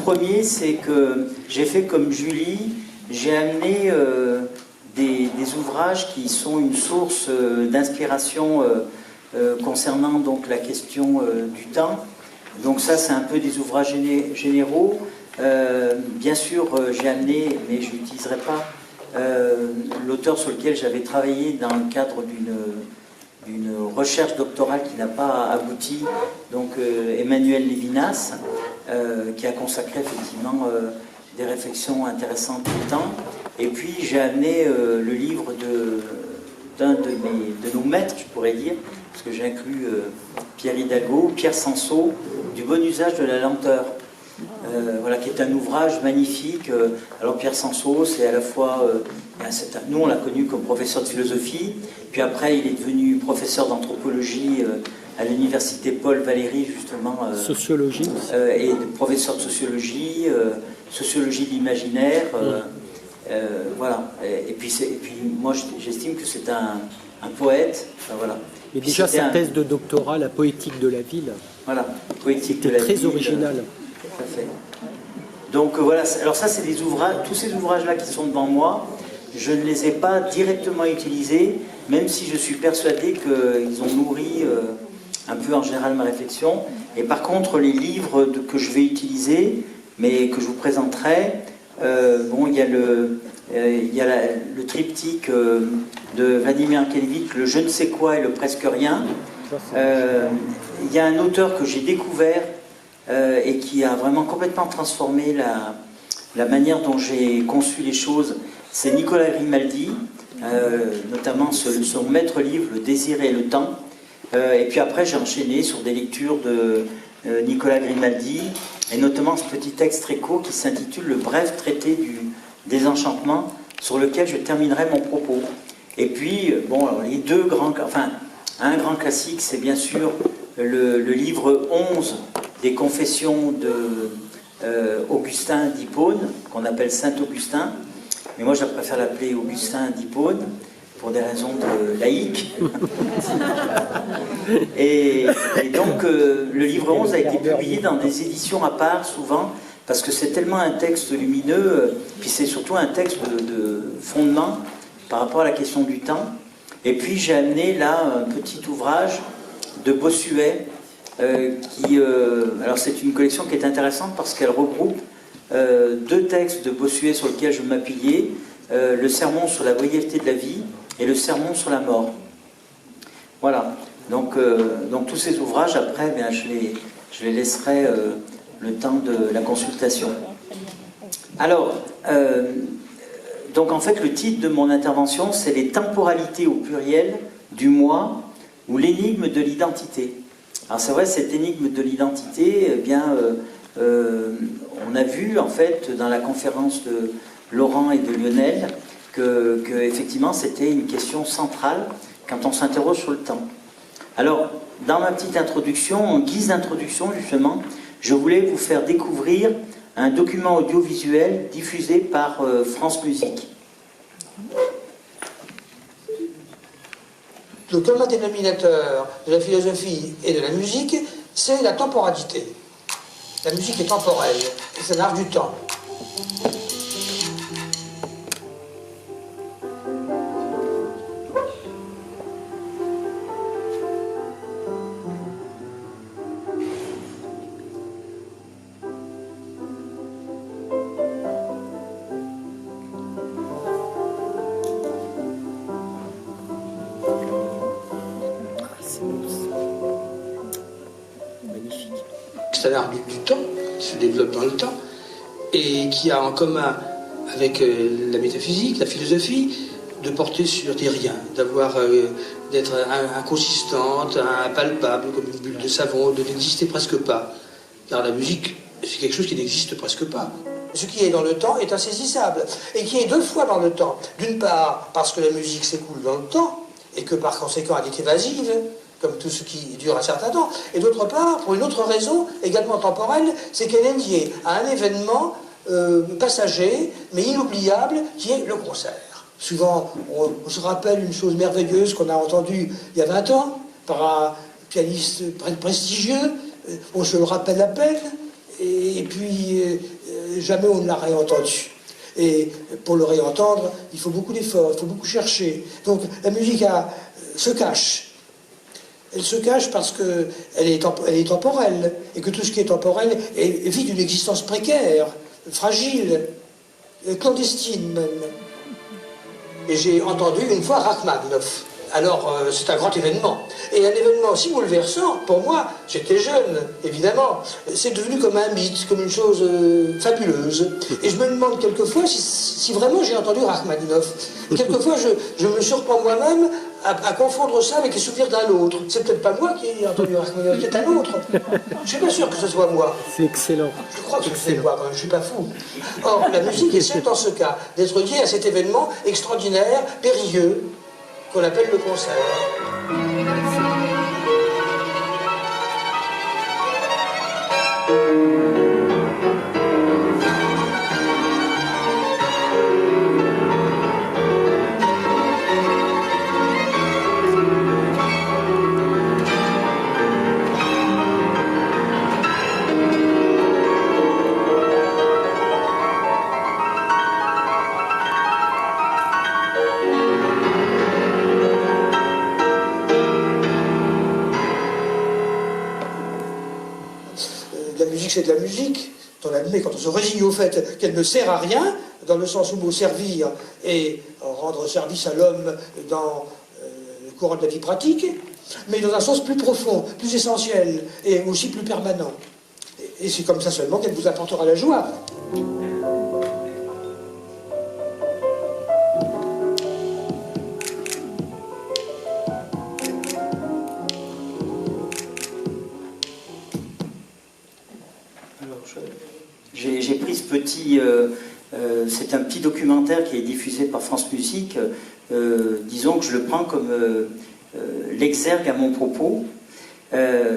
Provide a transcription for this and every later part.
premier, c'est que j'ai fait comme Julie, j'ai amené des ouvrages qui sont une source d'inspiration concernant donc la question du temps. Donc ça, c'est un peu des ouvrages généraux. Bien sûr, j'ai amené, mais je n'utiliserai pas, l'auteur sur lequel j'avais travaillé dans le cadre d'une recherche doctorale qui n'a pas abouti, donc Emmanuel Lévinas, qui a consacré effectivement des réflexions intéressantes au temps. Et puis j'ai amené le livre d'un de nos maîtres, je pourrais dire, parce que j'ai inclus Pierre Hidalgo, Pierre Sansot, du bon usage de la lenteur. Voilà, qui est un ouvrage magnifique. Alors Pierre Sansot, c'est à la fois, nous on l'a connu comme professeur de philosophie, puis après il est devenu professeur d'anthropologie à l'université Paul Valéry justement. Sociologie. Et professeur de sociologie, sociologie de l'imaginaire. Voilà. Et puis moi j'estime que c'est un poète. Enfin, voilà. Et déjà sa thèse de doctorat, la poétique de la ville. Voilà, poétique de la ville. Très original. Tout à fait. Donc voilà, alors ça c'est des ouvrages, tous ces ouvrages-là qui sont devant moi, je ne les ai pas directement utilisés, même si je suis persuadé qu'ils ont nourri un peu en général ma réflexion. Et par contre, les livres que je vais utiliser, mais que je vous présenterai, bon, il y a le triptyque de Vladimir Ankelevitch, le je ne sais quoi et le presque rien. Il y a un auteur que j'ai découvert et qui a vraiment complètement transformé la manière dont j'ai conçu les choses, c'est Nicolas Grimaldi, notamment son maître livre, Le désir et le temps. Et puis après, j'ai enchaîné sur des lectures de Nicolas Grimaldi, et notamment ce petit texte très court qui s'intitule Le bref traité du désenchantement, sur lequel je terminerai mon propos. Et puis, bon, alors, les deux grands, enfin, un grand classique, c'est bien sûr le livre 11 des Confessions de Augustin d'Hippone, qu'on appelle Saint-Augustin, mais moi je préfère l'appeler Augustin d'Hippone, pour des raisons de laïques. et donc le livre 11 a été publié dans des éditions à part, souvent, parce que c'est tellement un texte lumineux, puis c'est surtout un texte de fondement par rapport à la question du temps. Et puis j'ai amené là un petit ouvrage de Bossuet, alors c'est une collection qui est intéressante parce qu'elle regroupe deux textes de Bossuet sur lesquels je m'appuyais, le sermon sur la brièveté de la vie et le sermon sur la mort. Voilà, donc tous ces ouvrages, après, bien, je les laisserai le temps de la consultation. Alors, donc en fait, le titre de mon intervention, c'est les temporalités au pluriel du moi ou l'énigme de l'identité. Alors c'est vrai, cette énigme de l'identité, eh bien, on a vu en fait dans la conférence de Laurent et de Lionel que effectivement c'était une question centrale quand on s'interroge sur le temps. Alors, dans ma petite introduction, en guise d'introduction justement, je voulais vous faire découvrir un document audiovisuel diffusé par France Musique. Le commun dénominateur de la philosophie et de la musique, c'est la temporalité. La musique est temporelle, et c'est l'art du temps. C'est un art du temps, qui se développe dans le temps, et qui a en commun avec la métaphysique, la philosophie, de porter sur des riens, d'être inconsistante, impalpable, comme une bulle de savon, de n'exister presque pas. Car la musique, c'est quelque chose qui n'existe presque pas. Ce qui est dans le temps est insaisissable, et qui est deux fois dans le temps. D'une part, parce que la musique s'écoule dans le temps, et que par conséquent elle est évasive, comme tout ce qui dure un certain temps, et d'autre part, pour une autre raison, également temporelle, c'est qu'elle est liée à un événement passager, mais inoubliable, qui est le concert. Souvent, on se rappelle une chose merveilleuse qu'on a entendue il y a 20 ans, par un pianiste prestigieux, on se le rappelle à peine, et puis jamais on ne l'a réentendu. Et pour le réentendre, il faut beaucoup d'efforts, il faut beaucoup chercher. Donc la musique se cache. Elle se cache parce qu'elle est temporelle, et que tout ce qui est temporel vit d'une existence précaire, fragile, clandestine même. Et j'ai entendu une fois Rachmaninoff. Alors, c'est un grand événement. Et un événement aussi bouleversant, pour moi, j'étais jeune, évidemment, c'est devenu comme un mythe, comme une chose fabuleuse. Et je me demande quelquefois si vraiment j'ai entendu Rachmaninoff. Quelquefois, je me surprends moi-même à confondre ça avec les souvenirs d'un autre. C'est peut-être pas moi qui ai entendu Rachmaninoff, c'est peut-être un autre. Je suis pas sûr que ce soit moi. C'est excellent. Je crois que c'est moi, quand même, je suis pas fou. Or, la musique essaie dans ce cas d'être liée à cet événement extraordinaire, périlleux, qu'on appelle le concert. C'est de la musique, on admet quand on se résigne au fait qu'elle ne sert à rien, dans le sens où le mot servir et rendre service à l'homme dans le courant de la vie pratique, mais dans un sens plus profond, plus essentiel et aussi plus permanent. Et c'est comme ça seulement qu'elle vous apportera la joie. J'ai pris ce petit... c'est un petit documentaire qui est diffusé par France Musique. Disons que je le prends comme l'exergue à mon propos.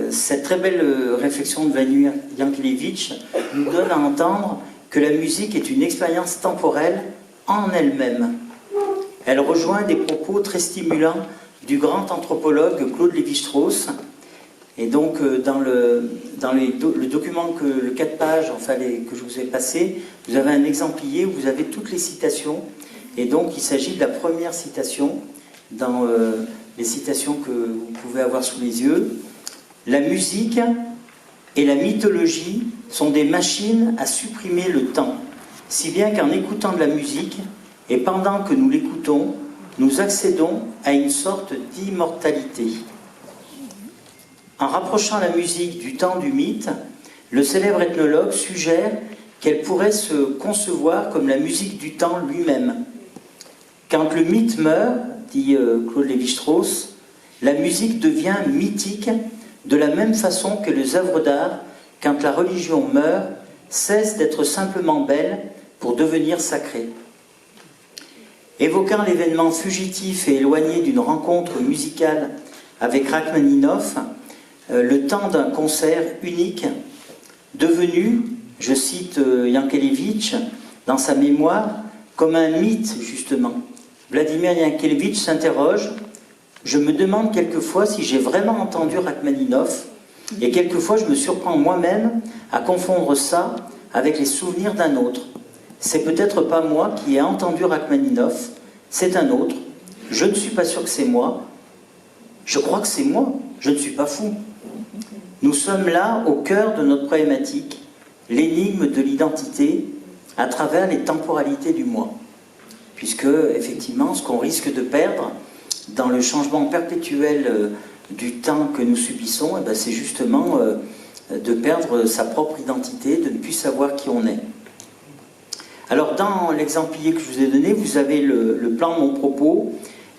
Cette très belle réflexion de Vladimir Yankelevitch nous donne à entendre que la musique est une expérience temporelle en elle-même. Elle rejoint des propos très stimulants du grand anthropologue Claude Lévi-Strauss. Et donc, dans le document, le 4 pages enfin, que je vous ai passé, vous avez un exemplier où vous avez toutes les citations. Et donc, il s'agit de la première citation dans les citations que vous pouvez avoir sous les yeux. La musique et la mythologie sont des machines à supprimer le temps, si bien qu'en écoutant de la musique, et pendant que nous l'écoutons, nous accédons à une sorte d'immortalité. En rapprochant la musique du temps du mythe, le célèbre ethnologue suggère qu'elle pourrait se concevoir comme la musique du temps lui-même. Quand le mythe meurt, dit Claude Lévi-Strauss, la musique devient mythique de la même façon que les œuvres d'art, quand la religion meurt, cesse d'être simplement belle pour devenir sacrée. Évoquant l'événement fugitif et éloigné d'une rencontre musicale avec Rachmaninoff, le temps d'un concert unique, devenu, je cite Yankelevitch dans sa mémoire, comme un mythe justement. Vladimir Yankelevitch s'interroge « Je me demande quelquefois si j'ai vraiment entendu Rachmaninoff, et quelquefois je me surprends moi-même à confondre ça avec les souvenirs d'un autre. C'est peut-être pas moi qui ai entendu Rachmaninoff, c'est un autre. Je ne suis pas sûr que c'est moi. Je crois que c'est moi, je ne suis pas fou. » Nous sommes là au cœur de notre problématique, l'énigme de l'identité à travers les temporalités du moi. Puisque, effectivement, ce qu'on risque de perdre dans le changement perpétuel du temps que nous subissons, eh ben, c'est justement de perdre sa propre identité, de ne plus savoir qui on est. Alors, dans l'exemplier que je vous ai donné, vous avez le plan de mon propos.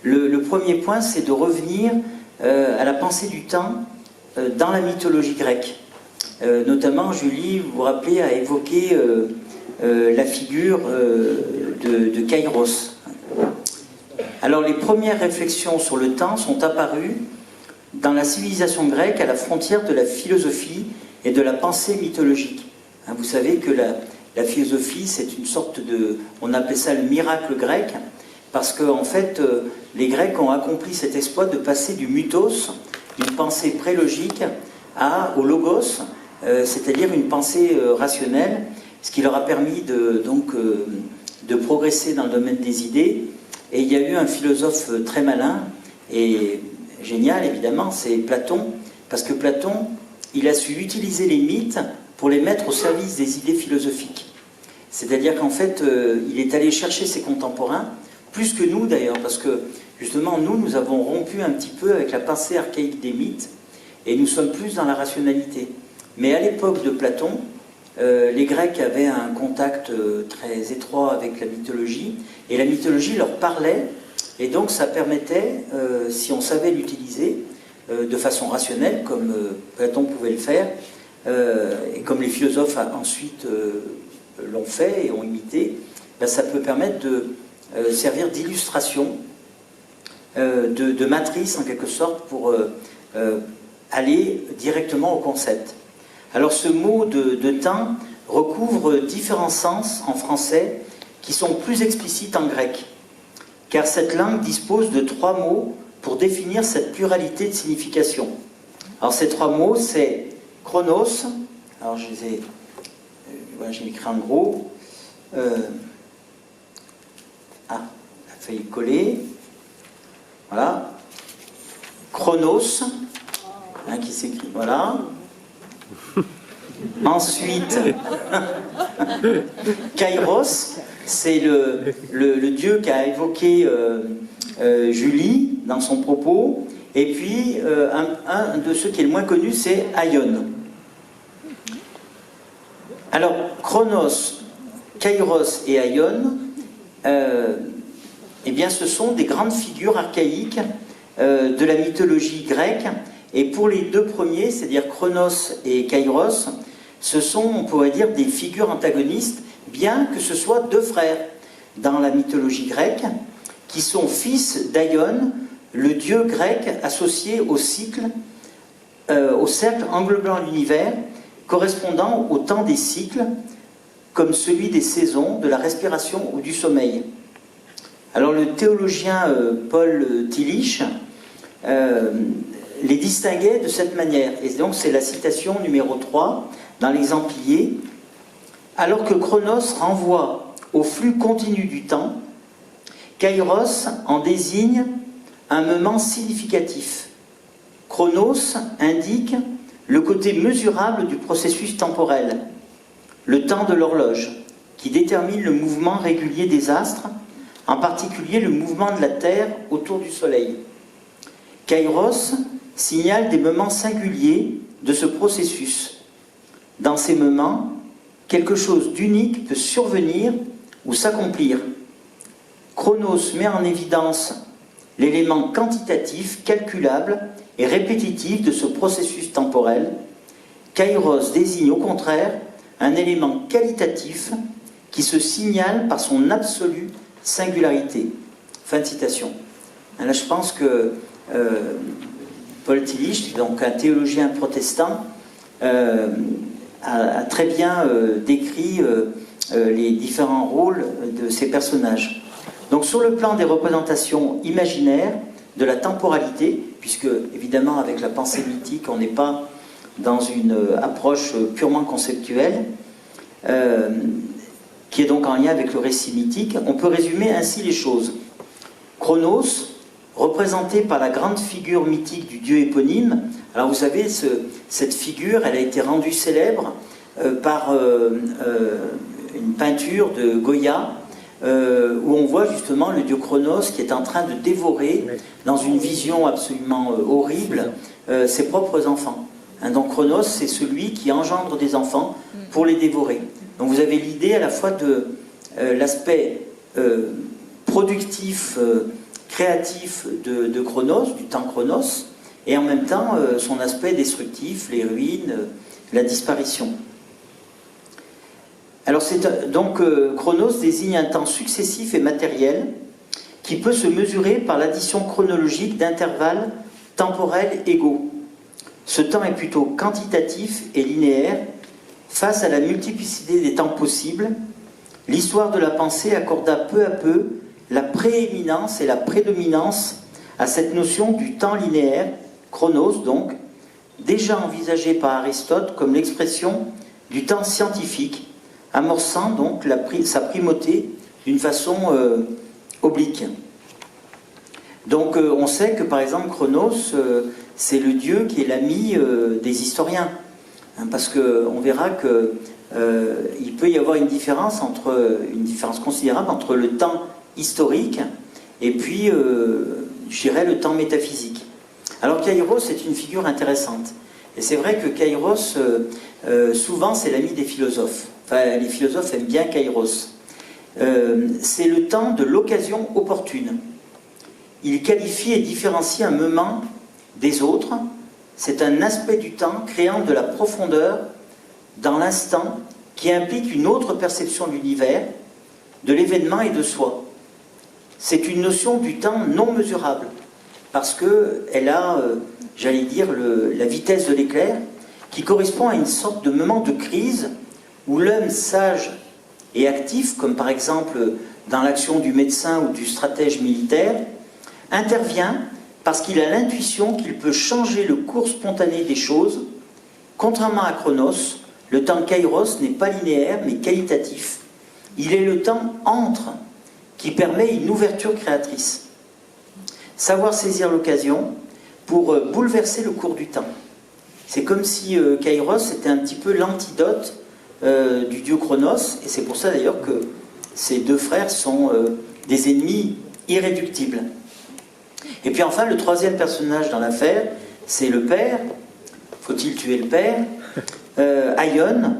Le premier point, c'est de revenir à la pensée du temps dans la mythologie grecque. Notamment, Julie, vous vous rappelez, a évoqué la figure de Kairos. Alors, les premières réflexions sur le temps sont apparues dans la civilisation grecque à la frontière de la philosophie et de la pensée mythologique. Vous savez que la philosophie, c'est une sorte de... On appelait ça le miracle grec, parce qu'en fait, les Grecs ont accompli cet exploit de passer du mythos, d'une pensée prélogique, au logos, c'est-à-dire une pensée rationnelle, ce qui leur a permis de progresser dans le domaine des idées. Et il y a eu un philosophe très malin et génial, évidemment, c'est Platon, parce que Platon, il a su utiliser les mythes pour les mettre au service des idées philosophiques. C'est-à-dire qu'en fait, il est allé chercher ses contemporains, plus que nous d'ailleurs, parce que justement, nous avons rompu un petit peu avec la pensée archaïque des mythes, et nous sommes plus dans la rationalité. Mais à l'époque de Platon, les Grecs avaient un contact très étroit avec la mythologie, et la mythologie leur parlait, et donc ça permettait, si on savait l'utiliser de façon rationnelle, comme Platon pouvait le faire, et comme les philosophes ensuite l'ont fait et ont imité, ben ça peut permettre de servir d'illustration, de matrice en quelque sorte, pour aller directement au concept. Alors ce mot de temps recouvre différents sens en français qui sont plus explicites en grec, car cette langue dispose de 3 mots pour définir cette pluralité de signification. Alors ces 3 mots, c'est chronos, alors je les ai, voilà, j'ai écrit en gros, la feuille collée, voilà, chronos, hein, qui s'écrit, voilà. Ensuite, Kairos, c'est le dieu qu'a évoqué Julie dans son propos. Et puis, un de ceux qui est le moins connu, c'est Aion. Alors, Chronos, Kairos et Aion, eh bien, ce sont des grandes figures archaïques de la mythologie grecque. Et pour les 2 premiers, c'est-à-dire Chronos et Kairos, ce sont, on pourrait dire, des figures antagonistes, bien que ce soit 2 frères dans la mythologie grecque, qui sont fils d'Aion, le dieu grec associé au cycle, au cercle englobant l'univers, correspondant au temps des cycles, comme celui des saisons, de la respiration ou du sommeil. Alors le théologien Paul Tillich les distinguait de cette manière. Et donc c'est la citation numéro 3 dans l'Exemplier. Alors que Chronos renvoie au flux continu du temps, Kairos en désigne un moment significatif. Chronos indique le côté mesurable du processus temporel, le temps de l'horloge, qui détermine le mouvement régulier des astres, en particulier le mouvement de la Terre autour du Soleil. Kairos signale des moments singuliers de ce processus. Dans ces moments, quelque chose d'unique peut survenir ou s'accomplir. Chronos met en évidence l'élément quantitatif, calculable et répétitif de ce processus temporel. Kairos désigne au contraire un élément qualitatif qui se signale par son absolue singularité. Fin de citation. Là, je pense que Paul Tillich, donc un théologien protestant, a très bien décrit les différents rôles de ces personnages. Donc sur le plan des représentations imaginaires de la temporalité, puisque évidemment avec la pensée mythique on n'est pas dans une approche purement conceptuelle, qui est donc en lien avec le récit mythique, on peut résumer ainsi les choses. Chronos, représenté par la grande figure mythique du dieu éponyme. Alors vous savez, cette figure, elle a été rendue célèbre par une peinture de Goya, où on voit justement le dieu Chronos qui est en train de dévorer, dans une vision absolument horrible, ses propres enfants. Donc Chronos, c'est celui qui engendre des enfants pour les dévorer. Donc vous avez l'idée à la fois de l'aspect productif, créatif de Chronos, du temps Chronos, et en même temps son aspect destructif, les ruines, la disparition. Alors donc Chronos désigne un temps successif et matériel qui peut se mesurer par l'addition chronologique d'intervalles temporels égaux. Ce temps est plutôt quantitatif et linéaire. Face à la multiplicité des temps possibles, l'histoire de la pensée accorda peu à peu la prééminence et la prédominance à cette notion du temps linéaire, chronos donc, déjà envisagée par Aristote comme l'expression du temps scientifique, amorçant donc sa primauté d'une façon oblique. Donc on sait que par exemple Chronos, c'est le dieu qui est l'ami des historiens, hein, parce qu'on verra qu'il peut y avoir une différence considérable entre le temps historique et puis, je dirais, le temps métaphysique. Alors Kairos est une figure intéressante. Et c'est vrai que Kairos, souvent, c'est l'ami des philosophes. Enfin, les philosophes aiment bien Kairos. C'est le temps de l'occasion opportune. Il qualifie et différencie un moment des autres. C'est un aspect du temps créant de la profondeur dans l'instant qui implique une autre perception de l'univers, de l'événement et de soi. C'est une notion du temps non mesurable, parce qu'elle a, j'allais dire, la vitesse de l'éclair, qui correspond à une sorte de moment de crise où l'homme sage et actif, comme par exemple dans l'action du médecin ou du stratège militaire, intervient parce qu'il a l'intuition qu'il peut changer le cours spontané des choses. Contrairement à Chronos, le temps Kairos n'est pas linéaire mais qualitatif. Il est le temps entre qui permet une ouverture créatrice. Savoir saisir l'occasion pour bouleverser le cours du temps. C'est comme si Kairos était un petit peu l'antidote du dieu Chronos, et c'est pour ça d'ailleurs que ces deux frères sont des ennemis irréductibles. Et puis enfin, le troisième personnage dans l'affaire, c'est le père. Faut-il tuer le père? Aion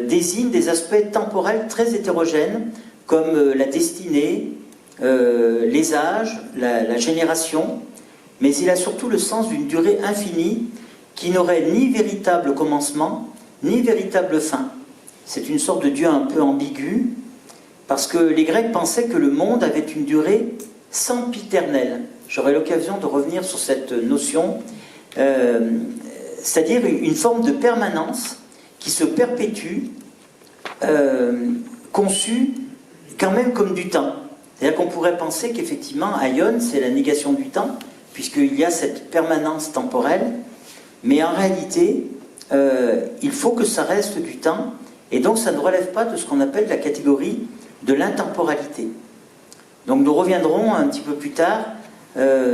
désigne des aspects temporels très hétérogènes, comme la destinée, les âges, la génération, mais il a surtout le sens d'une durée infinie qui n'aurait ni véritable commencement, ni véritable fin. C'est une sorte de dieu un peu ambigu, parce que les Grecs pensaient que le monde avait une durée sempiternelle. J'aurai l'occasion de revenir sur cette notion, c'est-à-dire une forme de permanence qui se perpétue, conçue quand même comme du temps. C'est-à-dire qu'on pourrait penser qu'effectivement, Aion, c'est la négation du temps, puisqu'il y a cette permanence temporelle, mais en réalité, il faut que ça reste du temps, et donc ça ne relève pas de ce qu'on appelle la catégorie de l'intemporalité. Donc nous reviendrons un petit peu plus tard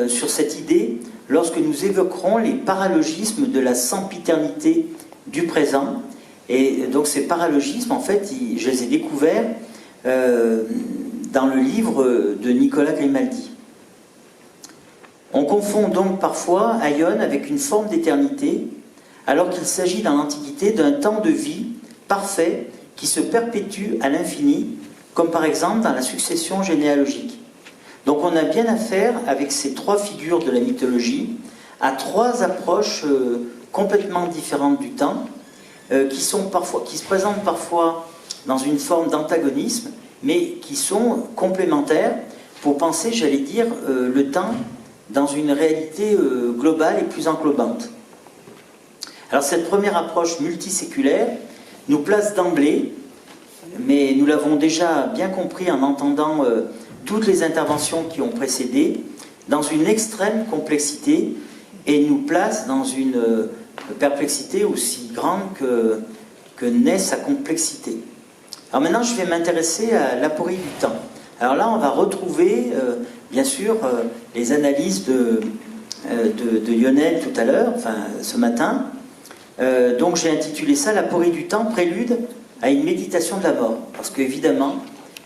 sur cette idée lorsque nous évoquerons les paralogismes de la sempiternité du présent. Et donc ces paralogismes, en fait, je les ai découverts dans le livre de Nicolas Grimaldi. On confond donc parfois Aion avec une forme d'éternité, alors qu'il s'agit dans l'Antiquité d'un temps de vie parfait qui se perpétue à l'infini, comme par exemple dans la succession généalogique. Donc on a bien affaire, avec ces trois figures de la mythologie, à trois approches complètement différentes du temps, qui se présentent parfois dans une forme d'antagonisme, mais qui sont complémentaires pour penser, j'allais dire, le temps dans une réalité globale et plus englobante. Alors cette première approche multiséculaire nous place d'emblée, mais nous l'avons déjà bien compris en entendant toutes les interventions qui ont précédé, dans une extrême complexité, et nous place dans une perplexité aussi grande que naît sa complexité. Alors maintenant, je vais m'intéresser à l'aporie du temps. Alors là, on va retrouver, bien sûr, les analyses de Lionel tout à l'heure, enfin ce matin. Donc j'ai intitulé ça « L'aporie du temps, prélude à une méditation de la mort ». Parce qu'évidemment,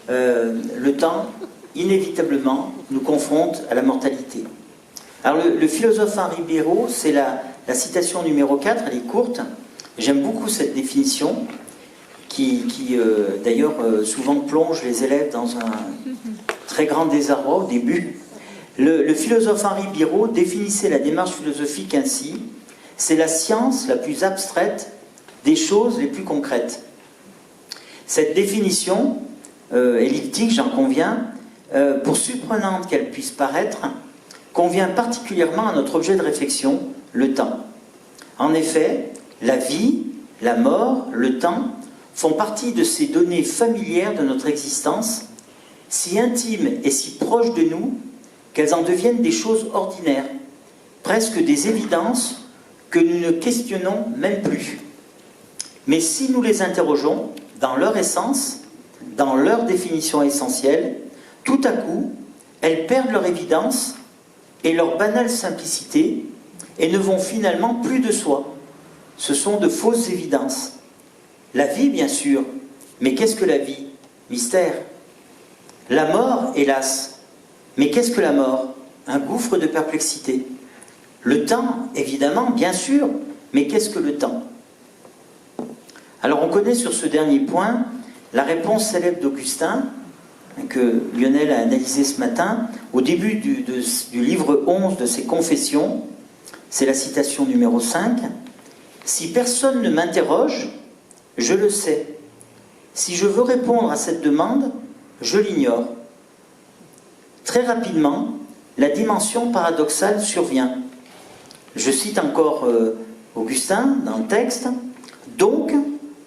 le temps, inévitablement, nous confronte à la mortalité. Alors le philosophe Henri Béraud, c'est la citation numéro 4, elle est courte. J'aime beaucoup cette définition, qui d'ailleurs souvent plonge les élèves dans un très grand désarroi au début. Le philosophe Henri Béraud définissait la démarche philosophique ainsi: c'est la science la plus abstraite des choses les plus concrètes. Cette définition, elliptique, j'en conviens, pour surprenante qu'elle puisse paraître, convient particulièrement à notre objet de réflexion, le temps. En effet, la vie, la mort, le temps font partie de ces données familières de notre existence, si intimes et si proches de nous qu'elles en deviennent des choses ordinaires, presque des évidences que nous ne questionnons même plus. Mais si nous les interrogeons dans leur essence, dans leur définition essentielle, tout à coup, elles perdent leur évidence et leur banale simplicité et ne vont finalement plus de soi. Ce sont de fausses évidences. La vie, bien sûr, mais qu'est-ce que la vie? Mystère. La mort, hélas. Mais qu'est-ce que la mort? Un gouffre de perplexité. Le temps, évidemment, bien sûr, mais qu'est-ce que le temps? Alors on connaît sur ce dernier point la réponse célèbre d'Augustin, que Lionel a analysé ce matin, au début du livre 11 de ses Confessions. C'est la citation numéro 5. « Si personne ne m'interroge, je le sais. Si je veux répondre à cette demande, je l'ignore. » Très rapidement, la dimension paradoxale survient. Je cite encore Augustin dans le texte. « Donc,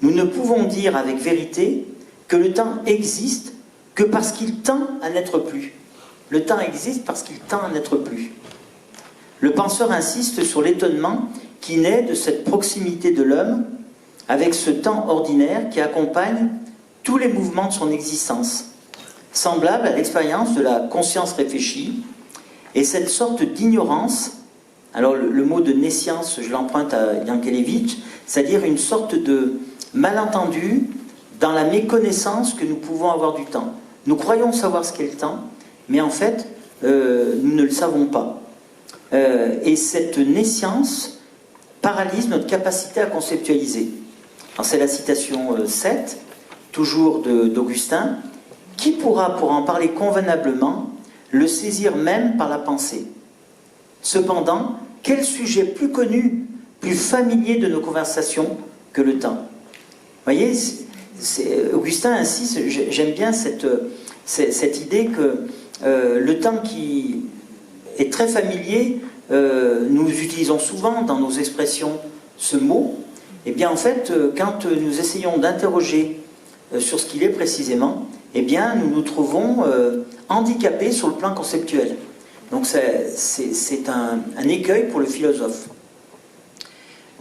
nous ne pouvons dire avec vérité que le temps existe que parce qu'il tend à n'être plus. » Le temps existe parce qu'il tend à n'être plus. Le penseur insiste sur l'étonnement qui naît de cette proximité de l'homme avec ce temps ordinaire qui accompagne tous les mouvements de son existence, semblable à l'expérience de la conscience réfléchie, et cette sorte d'ignorance, alors le mot de nescience, je l'emprunte à Yankelevitch, c'est-à-dire une sorte de malentendu dans la méconnaissance que nous pouvons avoir du temps. Nous croyons savoir ce qu'est le temps, mais en fait, nous ne le savons pas. Et cette nescience paralyse notre capacité à conceptualiser. C'est la citation 7, toujours d'Augustin. « Qui pourra, pour en parler convenablement, le saisir même par la pensée? Cependant, quel sujet plus connu, plus familier de nos conversations que le temps ?» Vous voyez, Augustin insiste, j'aime bien cette idée que le temps qui est très familier, nous utilisons souvent dans nos expressions ce mot, et bien en fait, quand nous essayons d'interroger sur ce qu'il est précisément, eh bien nous nous trouvons handicapés sur le plan conceptuel. Donc c'est un écueil pour le philosophe.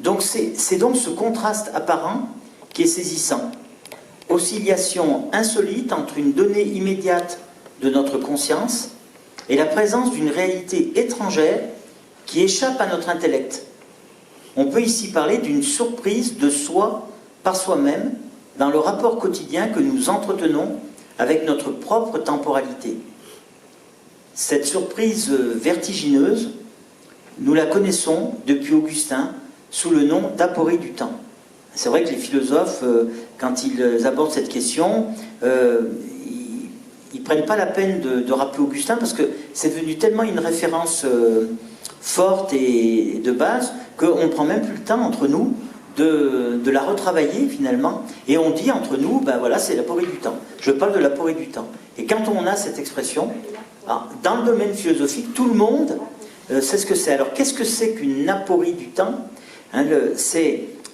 Donc c'est donc ce contraste apparent qui est saisissant. Oscillation insolite entre une donnée immédiate de notre conscience et la présence d'une réalité étrangère qui échappe à notre intellect. On peut ici parler d'une surprise de soi par soi-même dans le rapport quotidien que nous entretenons avec notre propre temporalité. Cette surprise vertigineuse, nous la connaissons depuis Augustin sous le nom d'aporie du temps. C'est vrai que les philosophes, quand ils abordent cette question, ils ne prennent pas la peine de rappeler Augustin parce que c'est devenu tellement une référence forte et de base qu'on ne prend même plus le temps entre nous de la retravailler finalement, et on dit entre nous, ben voilà, c'est l'aporie du temps. Je parle de l'aporie du temps. Et quand on a cette expression, dans le domaine philosophique, tout le monde sait ce que c'est. Alors qu'est-ce que c'est qu'une aporie du temps?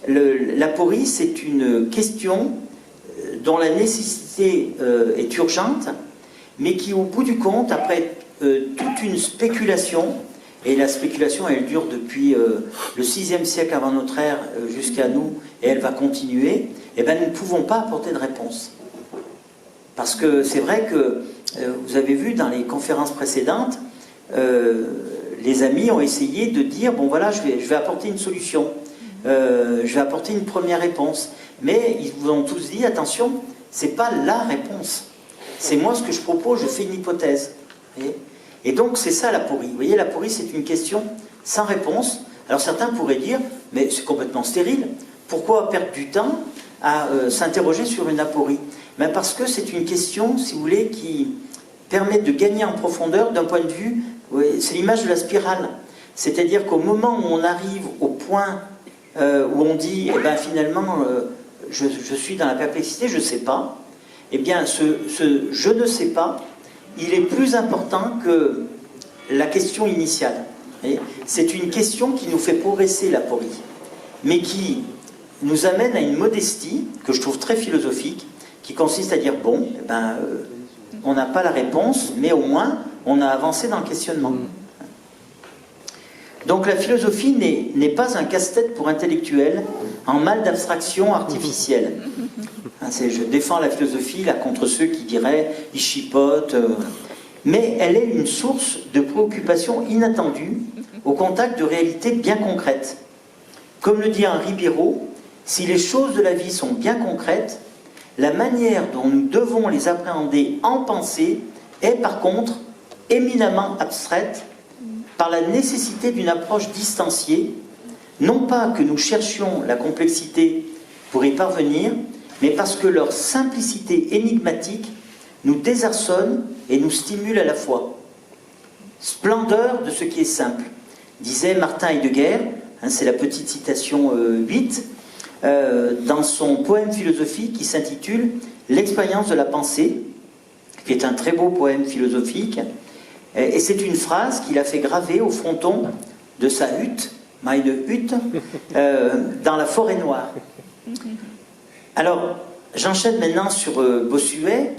L'aporie, c'est une question dont la nécessité est urgente, mais qui, au bout du compte, après toute une spéculation, et la spéculation, elle dure depuis le 6e siècle avant notre ère jusqu'à nous, et elle va continuer, et bien nous ne pouvons pas apporter de réponse. Parce que c'est vrai que, vous avez vu dans les conférences précédentes, les amis ont essayé de dire, bon voilà, je vais apporter une solution. Je vais apporter une première réponse. Mais ils vous ont tous dit, attention, c'est pas la réponse. C'est moi ce que je propose, je fais une hypothèse. Et donc c'est ça l'aporie. Vous voyez, l'aporie c'est une question sans réponse. Alors certains pourraient dire, mais c'est complètement stérile. Pourquoi perdre du temps à s'interroger sur une aporie? Ben parce que c'est une question, si vous voulez, qui permet de gagner en profondeur d'un point de vue, c'est l'image de la spirale. C'est-à-dire qu'au moment où on arrive au point où on dit, eh ben, finalement, je suis dans la perplexité, je ne sais pas, eh bien, ce je ne sais pas, il est plus important que la question initiale. C'est une question qui nous fait progresser l'aporie, mais qui nous amène à une modestie, que je trouve très philosophique, qui consiste à dire, bon, eh ben, on n'a pas la réponse, mais au moins, on a avancé dans le questionnement. Donc la philosophie n'est pas un casse-tête pour intellectuels en mal d'abstraction artificielle. Je défends la philosophie là contre ceux qui diraient « ils chipotent », mais elle est une source de préoccupation inattendue au contact de réalités bien concrètes. Comme le dit Henri Birot, si les choses de la vie sont bien concrètes, la manière dont nous devons les appréhender en pensée est par contre éminemment abstraite par la nécessité d'une approche distanciée, non pas que nous cherchions la complexité pour y parvenir, mais parce que leur simplicité énigmatique nous désarçonne et nous stimule à la fois. Splendeur de ce qui est simple, disait Martin Heidegger, c'est la petite citation 8, dans son poème philosophique qui s'intitule « L'expérience de la pensée », qui est un très beau poème philosophique, et c'est une phrase qu'il a fait graver au fronton de sa hutte, meine Hütte, dans la forêt noire. Alors, j'enchaîne maintenant sur Bossuet.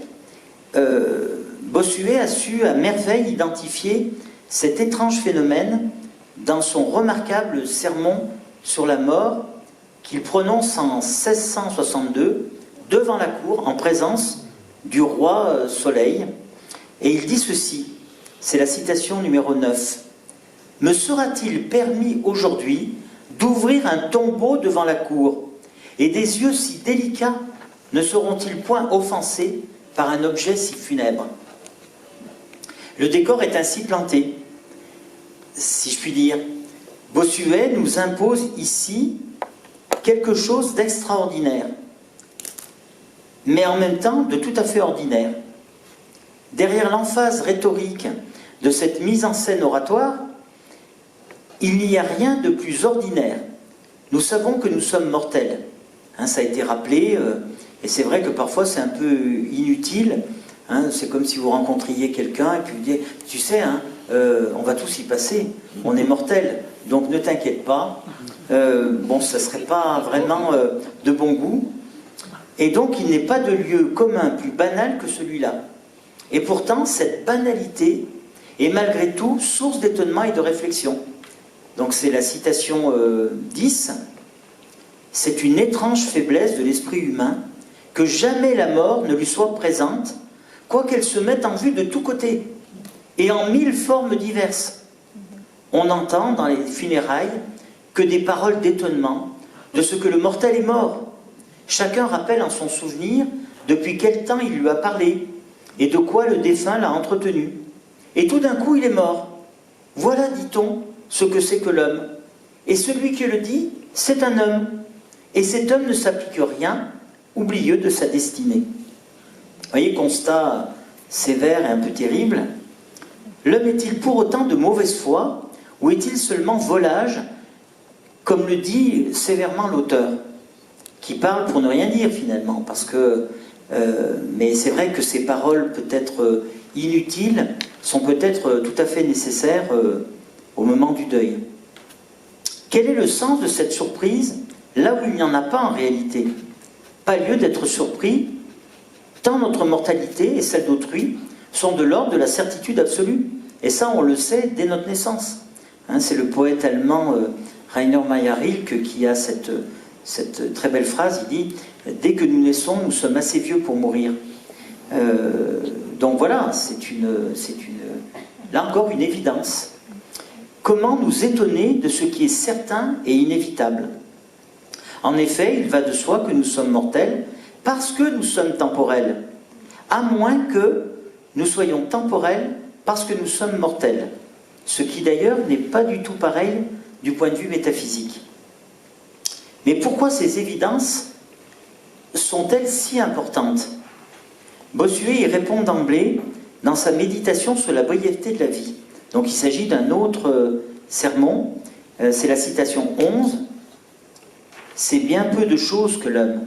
Bossuet a su à merveille identifier cet étrange phénomène dans son remarquable sermon sur la mort qu'il prononce en 1662 devant la cour en présence du roi Soleil. Et il dit ceci, c'est la citation numéro 9. « Me sera-t-il permis aujourd'hui d'ouvrir un tombeau devant la cour, et des yeux si délicats ne seront-ils point offensés par un objet si funèbre ?» Le décor est ainsi planté, si je puis dire. Bossuet nous impose ici quelque chose d'extraordinaire, mais en même temps de tout à fait ordinaire. Derrière l'emphase rhétorique de cette mise en scène oratoire, il n'y a rien de plus ordinaire. Nous savons que nous sommes mortels. Ça a été rappelé, et c'est vrai que parfois c'est un peu inutile. C'est comme si vous rencontriez quelqu'un et puis vous dites, tu sais, on va tous y passer, on est mortels, donc ne t'inquiète pas. Bon, ça ne serait pas vraiment de bon goût. Et donc il n'est pas de lieu commun plus banal que celui-là. Et pourtant, cette banalité est malgré tout source d'étonnement et de réflexion. Donc c'est la citation 10. C'est une étrange faiblesse de l'esprit humain que jamais la mort ne lui soit présente, quoiqu'elle se mette en vue de tous côtés, et en 1000 formes diverses. On n'entend dans les funérailles que des paroles d'étonnement de ce que le mortel est mort. Chacun rappelle en son souvenir depuis quel temps il lui a parlé, et de quoi le défunt l'a entretenu. Et tout d'un coup, il est mort. Voilà, dit-on, ce que c'est que l'homme. Et celui qui le dit, c'est un homme. Et cet homme ne s'applique rien, oublieux de sa destinée. Vous voyez, constat sévère et un peu terrible. L'homme est-il pour autant de mauvaise foi, ou est-il seulement volage, comme le dit sévèrement l'auteur, qui parle pour ne rien dire finalement, parce que mais c'est vrai que ces paroles peut-être inutiles sont peut-être tout à fait nécessaires au moment du deuil. Quel est le sens de cette surprise là où il n'y en a pas en réalité? Pas lieu d'être surpris, tant notre mortalité et celle d'autrui sont de l'ordre de la certitude absolue. Et ça, on le sait dès notre naissance. C'est le poète allemand Rainer Maria Rilke qui a cette très belle phrase, il dit « Dès que nous naissons, nous sommes assez vieux pour mourir ». Donc voilà, c'est là encore une évidence. Comment nous étonner de ce qui est certain et inévitable? En effet, il va de soi que nous sommes mortels parce que nous sommes temporels, à moins que nous soyons temporels parce que nous sommes mortels, ce qui d'ailleurs n'est pas du tout pareil du point de vue métaphysique. Mais pourquoi ces évidences sont-elles si importantes? Bossuet y répond d'emblée dans sa méditation sur la brièveté de la vie. Donc il s'agit d'un autre sermon, c'est la citation 11. « C'est bien peu de choses que l'homme,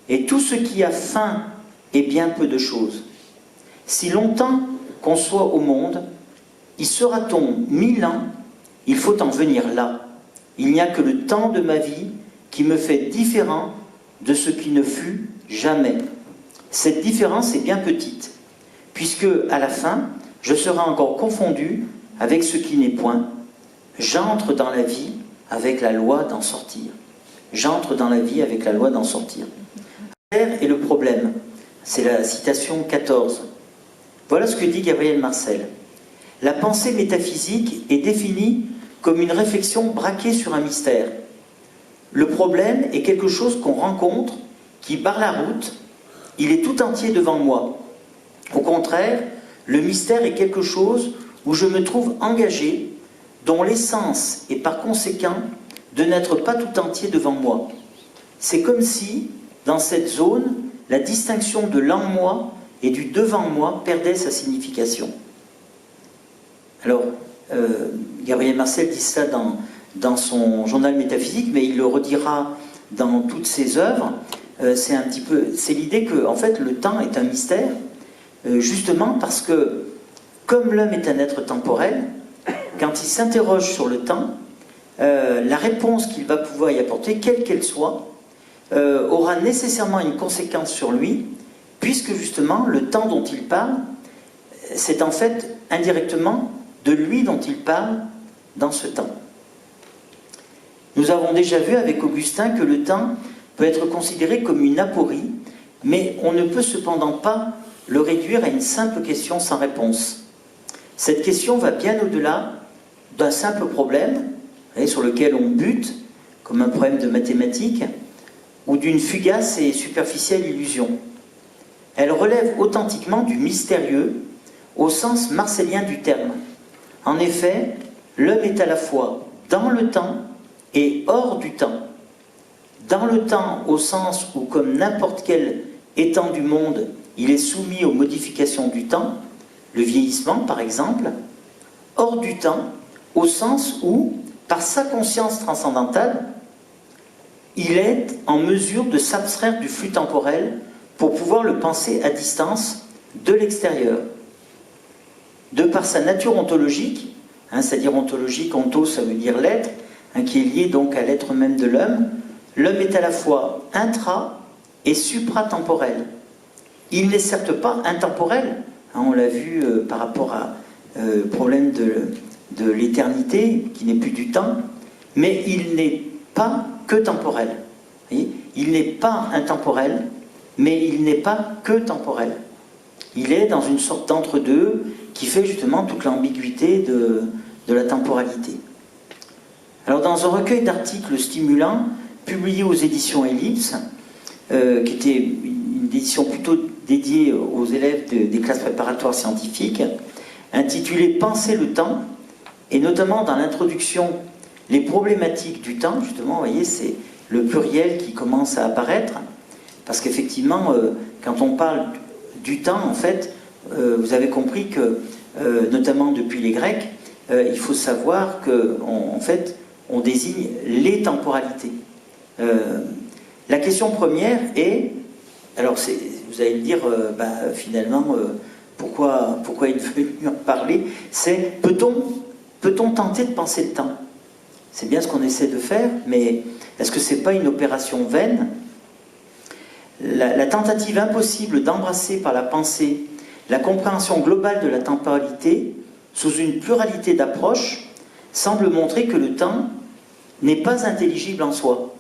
et tout ce qui a fin est bien peu de choses. Si longtemps qu'on soit au monde, y sera-t-on 1000 ans, il faut en venir là. Il n'y a que le temps de ma vie qui me fait différent de ce qui ne fut jamais. Cette différence est bien petite, puisque à la fin, je serai encore confondu avec ce qui n'est point. j'entre dans la vie avec la loi d'en sortir. J'entre dans la vie avec la loi d'en sortir. La terre est le problème. C'est la citation 14. Voilà ce que dit Gabriel Marcel. La pensée métaphysique est définie comme une réflexion braquée sur un mystère. Le problème est quelque chose qu'on rencontre, qui barre la route, il est tout entier devant moi. Au contraire, le mystère est quelque chose où je me trouve engagé, dont l'essence est par conséquent de n'être pas tout entier devant moi. C'est comme si, dans cette zone, la distinction de l'en-moi et du devant-moi perdait sa signification. Alors, Gabriel Marcel dit ça dans son journal métaphysique, mais il le redira dans toutes ses œuvres. C'est l'idée que, en fait, le temps est un mystère, justement parce que, comme l'homme est un être temporel, quand il s'interroge sur le temps, la réponse qu'il va pouvoir y apporter, quelle qu'elle soit, aura nécessairement une conséquence sur lui, puisque justement, le temps dont il parle, c'est en fait indirectement de lui dont il parle dans ce temps. Nous avons déjà vu avec Augustin que le temps peut être considéré comme une aporie, mais on ne peut cependant pas le réduire à une simple question sans réponse. Cette question va bien au-delà d'un simple problème, sur lequel on bute, comme un problème de mathématiques, ou d'une fugace et superficielle illusion. Elle relève authentiquement du mystérieux, au sens marcellien du terme. En effet, l'homme est à la fois dans le temps et hors du temps. Dans le temps, au sens où, comme n'importe quel étant du monde, il est soumis aux modifications du temps, le vieillissement par exemple. Hors du temps, au sens où, par sa conscience transcendantale, il est en mesure de s'abstraire du flux temporel pour pouvoir le penser à distance de l'extérieur. De par sa nature ontologique, c'est-à-dire ontologique, ontos, ça veut dire l'être, qui est lié donc à l'être même de l'homme, l'homme est à la fois intra- et supratemporel. Il n'est certes pas intemporel, on l'a vu par rapport au problème de l'éternité, qui n'est plus du temps, mais il n'est pas que temporel. Il n'est pas intemporel, mais il n'est pas que temporel. Il est dans une sorte d'entre-deux qui fait justement toute l'ambiguïté de la temporalité. Alors dans un recueil d'articles stimulants, publié aux éditions Ellipse, qui était une édition plutôt dédiée aux élèves des classes préparatoires scientifiques, intitulé « Penser le temps », et notamment dans l'introduction « Les problématiques du temps », justement, vous voyez, c'est le pluriel qui commence à apparaître, parce qu'effectivement, quand on parle du temps, en fait, vous avez compris que, notamment depuis les Grecs, il faut savoir qu'en fait, on désigne les temporalités. La question première est, alors vous allez me dire, finalement, pourquoi il veut en parler, c'est peut-on tenter de penser le temps? C'est bien ce qu'on essaie de faire, mais est-ce que ce n'est pas une opération vaine? La tentative impossible d'embrasser par la pensée la compréhension globale de la temporalité sous une pluralité d'approches semble montrer que le temps n'est pas intelligible en soi.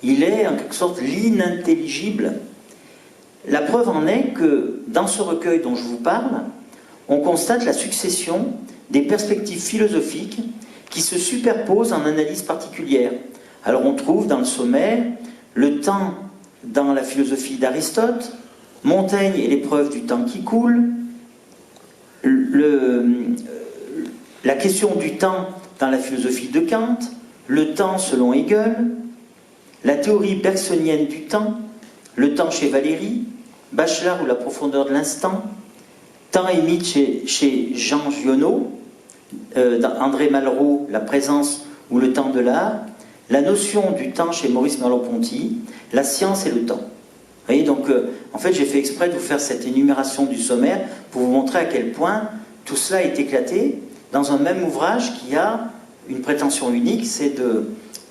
Il est en quelque sorte l'inintelligible. La preuve en est que dans ce recueil dont je vous parle, on constate la succession des perspectives philosophiques qui se superposent en analyse particulière. Alors on trouve dans le sommaire le temps dans la philosophie d'Aristote, Montaigne et l'épreuve du temps qui coule, la question du temps dans la philosophie de Kant, le temps selon Hegel, la théorie bergsonienne du temps, le temps chez Valéry, Bachelard ou la profondeur de l'instant, temps et mythe chez Jean Giono, André Malraux, la présence ou le temps de l'art, la notion du temps chez Maurice Merleau-Ponty, la science et le temps. Vous voyez, donc, en fait, j'ai fait exprès de vous faire cette énumération du sommaire pour vous montrer à quel point tout cela est éclaté dans un même ouvrage qui a une prétention unique, c'est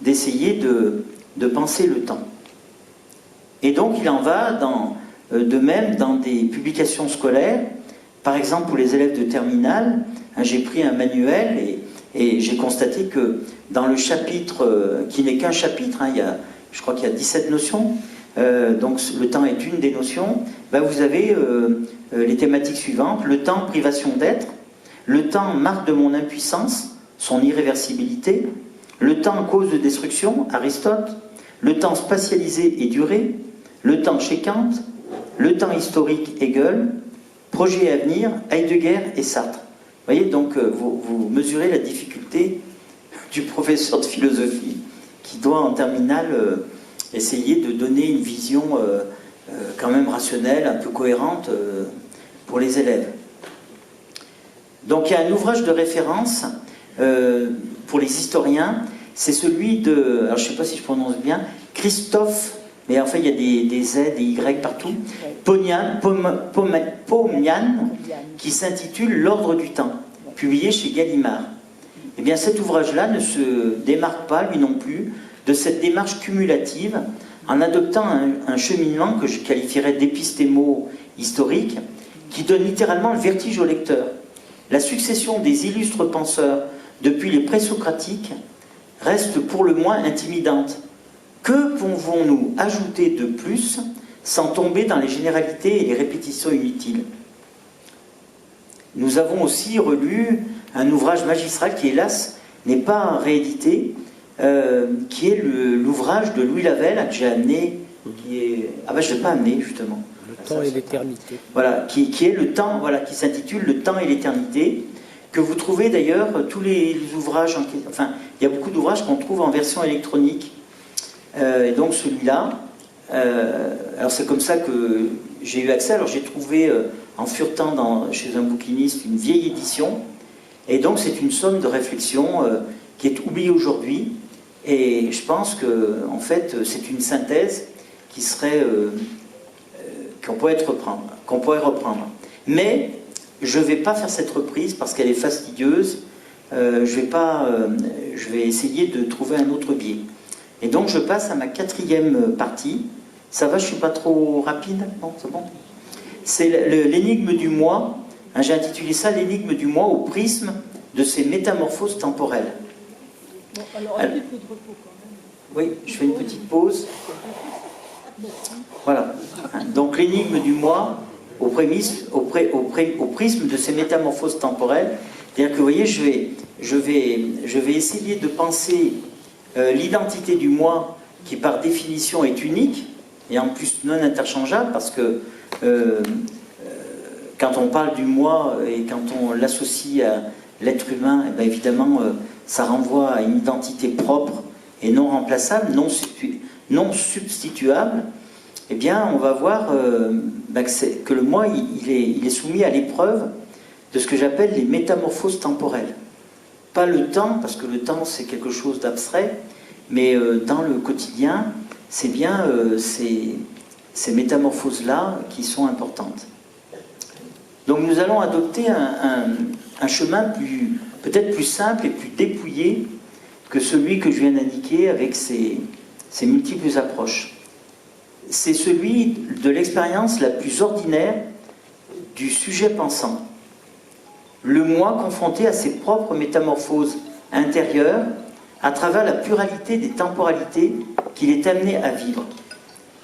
d'essayer de penser le temps. Et donc, il en va de même dans des publications scolaires. Par exemple, pour les élèves de terminale, j'ai pris un manuel Et j'ai constaté que dans le chapitre, qui n'est qu'un chapitre, hein, je crois qu'il y a 17 notions, donc le temps est une des notions, ben vous avez les thématiques suivantes: le temps, privation d'être; le temps, marque de mon impuissance, son irréversibilité; le temps, cause de destruction, Aristote; le temps spatialisé et durée; le temps chez Kant; le temps historique, Hegel; projet à venir, Heidegger et Sartre. Vous voyez, donc vous mesurez la difficulté du professeur de philosophie qui doit en terminale essayer de donner une vision quand même rationnelle, un peu cohérente pour les élèves. Donc il y a un ouvrage de référence pour les historiens, c'est celui de, alors je ne sais pas si je prononce bien, Christophe, mais en fait il y a des Z, des Y partout, Pomian, qui s'intitule L'ordre du temps, publié chez Gallimard. Eh bien cet ouvrage-là ne se démarque pas, lui non plus, de cette démarche cumulative, en adoptant un cheminement que je qualifierais d'épistémo-historique, qui donne littéralement le vertige au lecteur. La succession des illustres penseurs depuis les présocratiques reste pour le moins intimidante. Que pouvons-nous ajouter de plus sans tomber dans les généralités et les répétitions inutiles? Nous avons aussi relu un ouvrage magistral qui, hélas, n'est pas réédité, qui est l'ouvrage de Louis Lavelle, que j'ai amené, qui est... Ah ben je ne l'ai pas amené, justement. Le temps et l'éternité. Voilà, qui est le temps, voilà, qui s'intitule Le temps et l'éternité, que vous trouvez d'ailleurs, tous les ouvrages, enfin, il y a beaucoup d'ouvrages qu'on trouve en version électronique. Et donc celui-là, alors c'est comme ça que j'ai eu accès. Alors j'ai trouvé en furetant chez un bouquiniste une vieille édition, et donc c'est une somme de réflexion qui est oubliée aujourd'hui, et je pense que en fait c'est une synthèse qui serait qu'on pourrait reprendre. Mais je ne vais pas faire cette reprise parce qu'elle est fastidieuse. Je vais essayer de trouver un autre biais. Et donc je passe à ma quatrième partie. Ça va, je ne suis pas trop rapide? Non, c'est bon. C'est l'énigme du moi. Hein, j'ai intitulé ça l'énigme du moi au prisme de ces métamorphoses temporelles. Bon, alors un petit peu de repos quand même. Oui, je fais une petite pause. Voilà. Donc l'énigme du moi au prisme de ces métamorphoses temporelles. C'est-à-dire que vous voyez, je vais essayer de penser l'identité du moi qui par définition est unique et en plus non interchangeable, parce que quand on parle du moi et quand on l'associe à l'être humain, eh bien évidemment ça renvoie à une identité propre et non remplaçable, non substituable. Eh bien on va voir que le moi il est soumis à l'épreuve de ce que j'appelle les métamorphoses temporelles. Pas le temps, parce que le temps c'est quelque chose d'abstrait, mais dans le quotidien, c'est bien ces métamorphoses-là qui sont importantes. Donc nous allons adopter un chemin peut-être plus simple et plus dépouillé que celui que je viens d'indiquer avec ses multiples approches. C'est celui de l'expérience la plus ordinaire du sujet pensant. Le moi confronté à ses propres métamorphoses intérieures à travers la pluralité des temporalités qu'il est amené à vivre.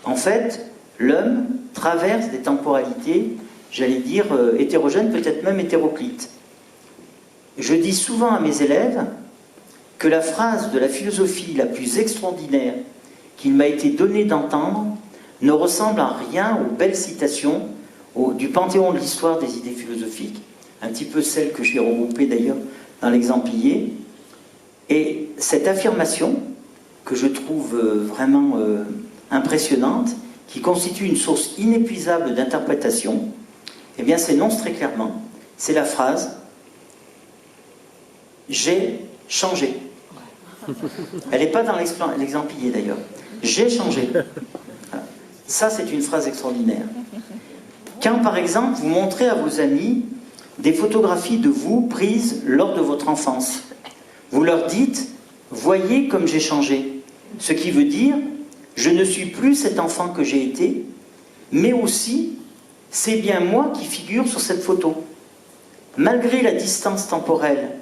En fait, l'homme traverse des temporalités, j'allais dire, hétérogènes, peut-être même hétéroclites. Je dis souvent à mes élèves que la phrase de la philosophie la plus extraordinaire qu'il m'a été donné d'entendre ne ressemble en rien aux belles citations du panthéon de l'histoire des idées philosophiques, un petit peu celle que j'ai regroupée d'ailleurs dans l'exemplier. Et cette affirmation, que je trouve vraiment impressionnante, qui constitue une source inépuisable d'interprétation, eh bien s'énonce très clairement. C'est la phrase « J'ai changé ». Elle n'est pas dans l'exemplier d'ailleurs. « J'ai changé ». Ça, c'est une phrase extraordinaire. Quand, par exemple, vous montrez à vos amis des photographies de vous prises lors de votre enfance, vous leur dites « Voyez comme j'ai changé », ce qui veut dire « Je ne suis plus cet enfant que j'ai été, mais aussi, c'est bien moi qui figure sur cette photo. » Malgré la distance temporelle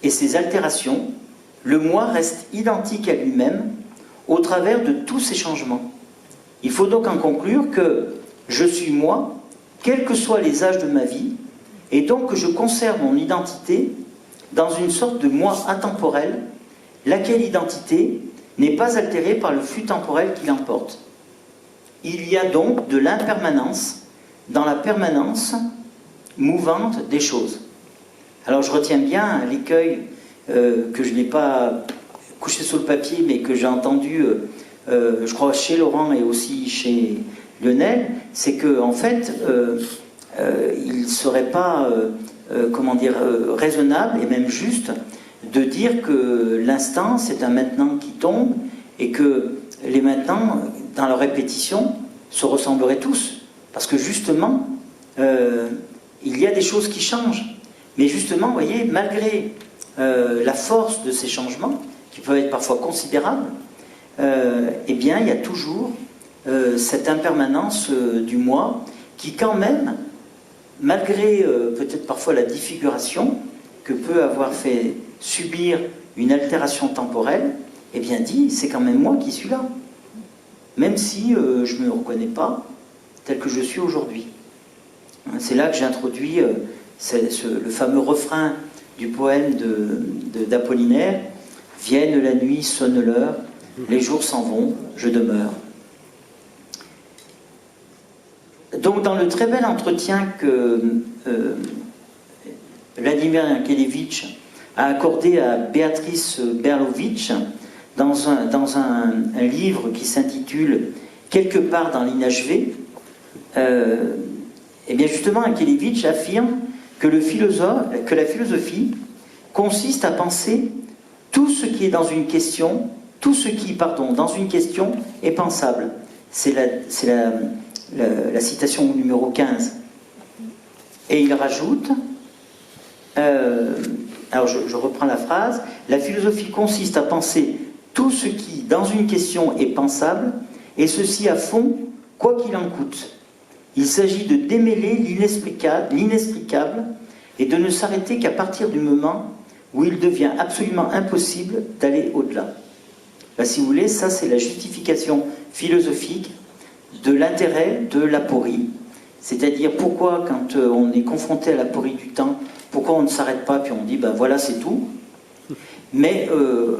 et ses altérations, le moi reste identique à lui-même au travers de tous ces changements. Il faut donc en conclure que je suis moi, quels que soient les âges de ma vie, et donc que je conserve mon identité dans une sorte de moi atemporel, laquelle identité n'est pas altérée par le flux temporel qui l'emporte. Il y a donc de l'impermanence dans la permanence mouvante des choses. Alors je retiens bien l'écueil que je n'ai pas couché sur le papier, mais que j'ai entendu, je crois, chez Laurent et aussi chez Lionel, c'est qu'en fait, il ne serait pas, raisonnable et même juste de dire que l'instant, c'est un maintenant qui tombe et que les maintenant, dans leur répétition, se ressembleraient tous. Parce que justement, il y a des choses qui changent. Mais justement, vous voyez, malgré la force de ces changements, qui peuvent être parfois considérables, eh bien, il y a toujours cette impermanence du moi qui, quand même, malgré peut-être parfois la défiguration que peut avoir fait subir une altération temporelle, eh bien dit, c'est quand même moi qui suis là. Même si je ne me reconnais pas tel que je suis aujourd'hui. C'est là que j'ai introduit le fameux refrain du poème d'Apollinaire « Vienne la nuit, sonne l'heure, les jours s'en vont, je demeure ». Donc dans le très bel entretien que Vladimir Yankelevitch a accordé à Béatrice Berlovitch dans un livre qui s'intitule « Quelque part dans l'inachevé », eh bien justement Yankelevitch affirme que la philosophie consiste à penser tout ce qui est dans une question, dans une question est pensable. C'est la citation numéro 15. Et il rajoute, alors je reprends la phrase, la philosophie consiste à penser tout ce qui, dans une question, est pensable, et ceci à fond, quoi qu'il en coûte. Il s'agit de démêler l'inexplicable et de ne s'arrêter qu'à partir du moment où il devient absolument impossible d'aller au-delà. Là, si vous voulez, ça c'est la justification philosophique de l'intérêt de l'aporie. C'est-à-dire pourquoi, quand on est confronté à l'aporie du temps, pourquoi on ne s'arrête pas puis on dit ben voilà c'est tout, mais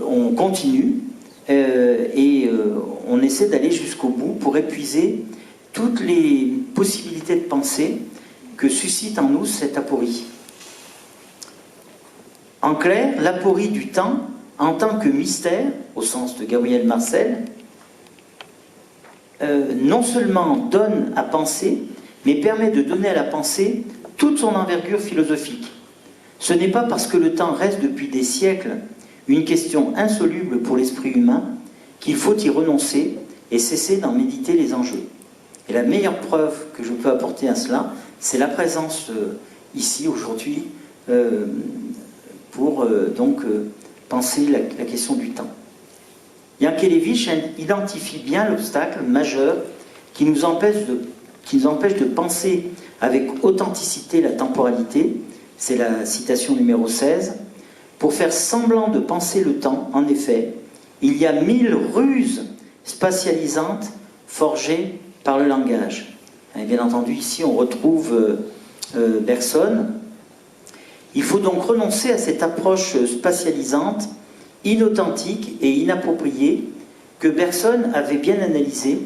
on continue et on essaie d'aller jusqu'au bout pour épuiser toutes les possibilités de pensée que suscite en nous cette aporie. En clair, l'aporie du temps, en tant que mystère, au sens de Gabriel Marcel, non seulement donne à penser, mais permet de donner à la pensée toute son envergure philosophique. Ce n'est pas parce que le temps reste depuis des siècles une question insoluble pour l'esprit humain qu'il faut y renoncer et cesser d'en méditer les enjeux. Et la meilleure preuve que je peux apporter à cela, c'est la présence ici aujourd'hui pour penser la question du temps. Yankelevitch identifie bien l'obstacle majeur qui nous empêche de penser avec authenticité la temporalité, c'est la citation numéro 16, pour faire semblant de penser le temps, en effet, il y a 1000 ruses spatialisantes forgées par le langage. Et bien entendu, ici on retrouve Bergson. Il faut donc renoncer à cette approche spatialisante, inauthentique et inappropriée que Bergson avait bien analysée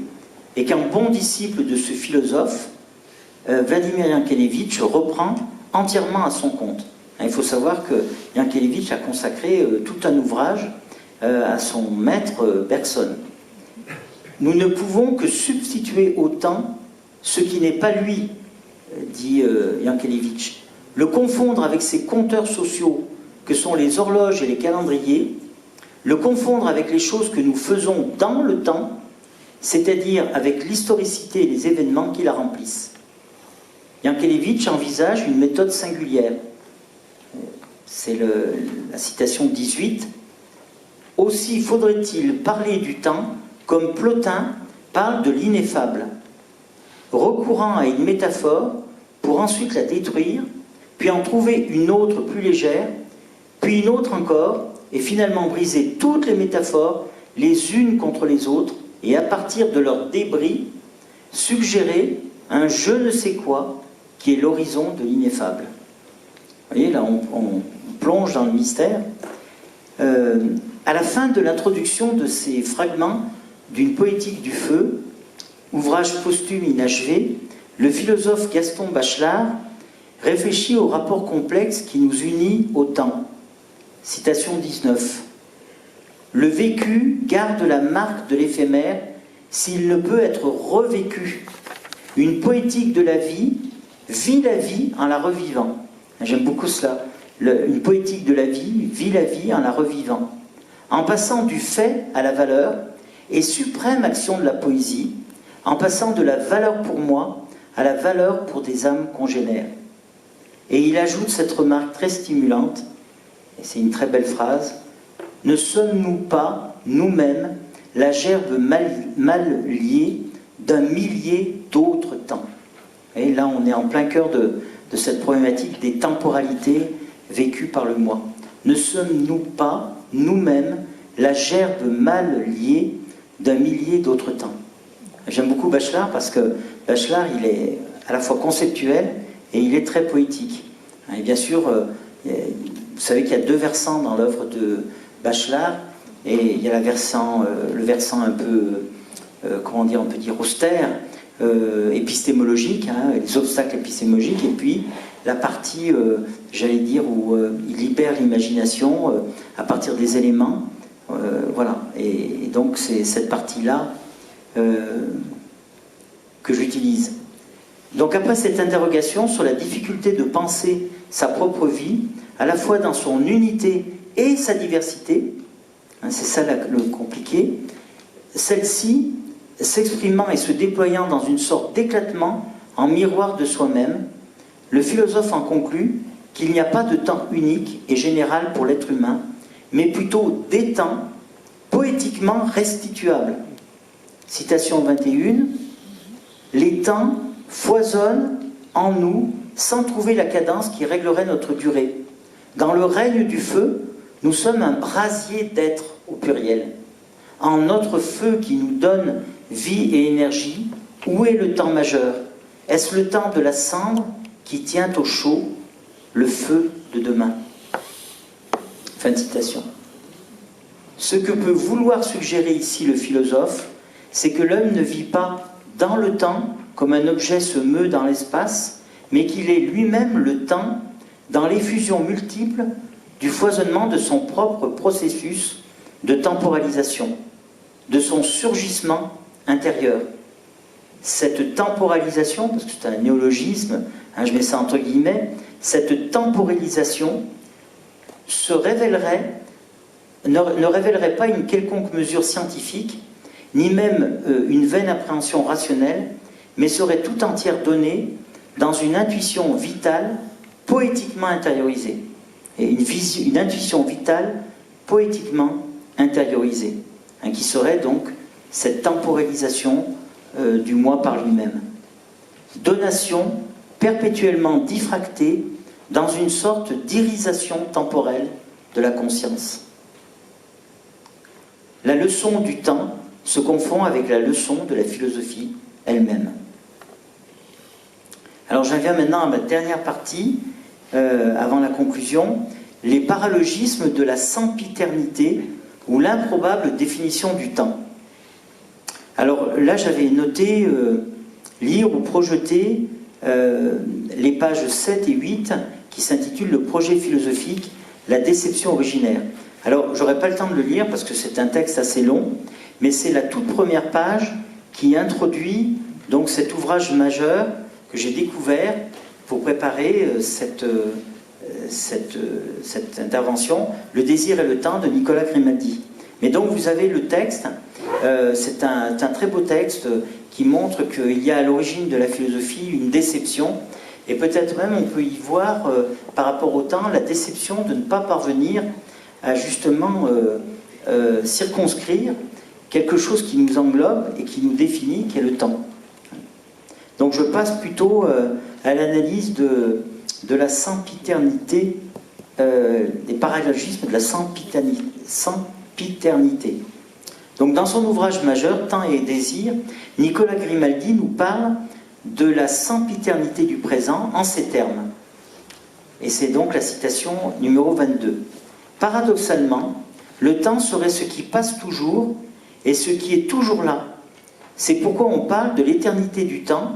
et qu'un bon disciple de ce philosophe, Vladimir Yankelevitch, reprend entièrement à son compte. Il faut savoir que Yankelevitch a consacré tout un ouvrage à son maître Bergson. Nous ne pouvons que substituer au temps ce qui n'est pas lui, dit Yankelevitch. Le confondre avec ses compteurs sociaux que sont les horloges et les calendriers, le confondre avec les choses que nous faisons dans le temps, c'est-à-dire avec l'historicité et les événements qui la remplissent. Yankelevitch envisage une méthode singulière. C'est la citation 18. Aussi faudrait-il parler du temps comme Plotin parle de l'ineffable, recourant à une métaphore pour ensuite la détruire, puis en trouver une autre plus légère, puis une autre encore, et finalement briser toutes les métaphores les unes contre les autres, et à partir de leurs débris, suggérer un je ne sais quoi qui est l'horizon de l'ineffable. Vous voyez, là on plonge dans le mystère. À la fin de l'introduction de ces fragments d'une poétique du feu, ouvrage posthume inachevé, le philosophe Gaston Bachelard réfléchit au rapport complexe qui nous unit au temps. Citation 19. Le vécu garde la marque de l'éphémère s'il ne peut être revécu. Une poétique de la vie vit la vie en la revivant. J'aime beaucoup cela. Une poétique de la vie vit la vie en la revivant. En passant du fait à la valeur, et suprême action de la poésie, en passant de la valeur pour moi à la valeur pour des âmes congénères. Et il ajoute cette remarque très stimulante, et c'est une très belle phrase, « Ne sommes-nous pas, nous-mêmes, la gerbe mal liée d'un millier d'autres temps ?» Et là, on est en plein cœur de cette problématique des temporalités vécues par le moi. Ne sommes-nous pas, nous-mêmes, la gerbe mal liée d'un millier d'autres temps? J'aime beaucoup Bachelard parce que Bachelard, il est à la fois conceptuel et il est très poétique. Et bien sûr, vous savez qu'il y a deux versants dans l'œuvre de Bachelard, et il y a le versant un peu, comment dire, on peut dire austère, épistémologique, les obstacles épistémologiques, et puis la partie, j'allais dire, où il libère l'imagination à partir des éléments. Voilà. Et donc c'est cette partie-là que j'utilise. Donc après cette interrogation sur la difficulté de penser sa propre vie, à la fois dans son unité et sa diversité, c'est ça le compliqué, celle-ci s'exprimant et se déployant dans une sorte d'éclatement en miroir de soi-même, le philosophe en conclut qu'il n'y a pas de temps unique et général pour l'être humain, mais plutôt des temps poétiquement restituables. Citation 21, « Les temps foisonnent en nous sans trouver la cadence qui réglerait notre durée. Dans le règne du feu, nous sommes un brasier d'être au pluriel. En notre feu qui nous donne vie et énergie, où est le temps majeur? Est-ce le temps de la cendre qui tient au chaud le feu de demain ?» Fin de citation. Ce que peut vouloir suggérer ici le philosophe, c'est que l'homme ne vit pas dans le temps comme un objet se meut dans l'espace, mais qu'il est lui-même le temps dans l'effusion multiple du foisonnement de son propre processus de temporalisation, de son surgissement intérieur. Cette temporalisation, parce que c'est un néologisme, je mets ça entre guillemets, cette temporalisation ne révélerait pas une quelconque mesure scientifique, ni même une vaine appréhension rationnelle, mais serait tout entière donnée dans une intuition vitale poétiquement intériorisée. Et une intuition vitale poétiquement intériorisée, qui serait donc cette temporalisation du moi par lui-même. Donation perpétuellement diffractée dans une sorte d'irisation temporelle de la conscience. La leçon du temps se confond avec la leçon de la philosophie elle-même. Alors j'en viens maintenant à ma dernière partie, avant la conclusion, les paralogismes de la sempiternité ou l'improbable définition du temps. Alors là j'avais noté lire ou projeter les pages 7 et 8 qui s'intitulent « Le projet philosophique, la déception originaire ». Alors j'aurais pas le temps de le lire parce que c'est un texte assez long, mais c'est la toute première page qui introduit donc cet ouvrage majeur que j'ai découvert pour préparer cette intervention, Le désir et le temps de Nicolas Grimaldi. Mais donc vous avez le texte, c'est un très beau texte qui montre qu'il y a à l'origine de la philosophie une déception, et peut-être même on peut y voir par rapport au temps la déception de ne pas parvenir à justement circonscrire quelque chose qui nous englobe et qui nous définit, qui est le temps. Donc je passe plutôt à l'analyse de la sempiternité des paralogismes de la sempiternité. Donc dans son ouvrage majeur, Temps et désir, Nicolas Grimaldi nous parle de la sempiternité du présent en ces termes. Et c'est donc la citation numéro 22. Paradoxalement, le temps serait ce qui passe toujours et ce qui est toujours là. C'est pourquoi on parle de l'éternité du temps,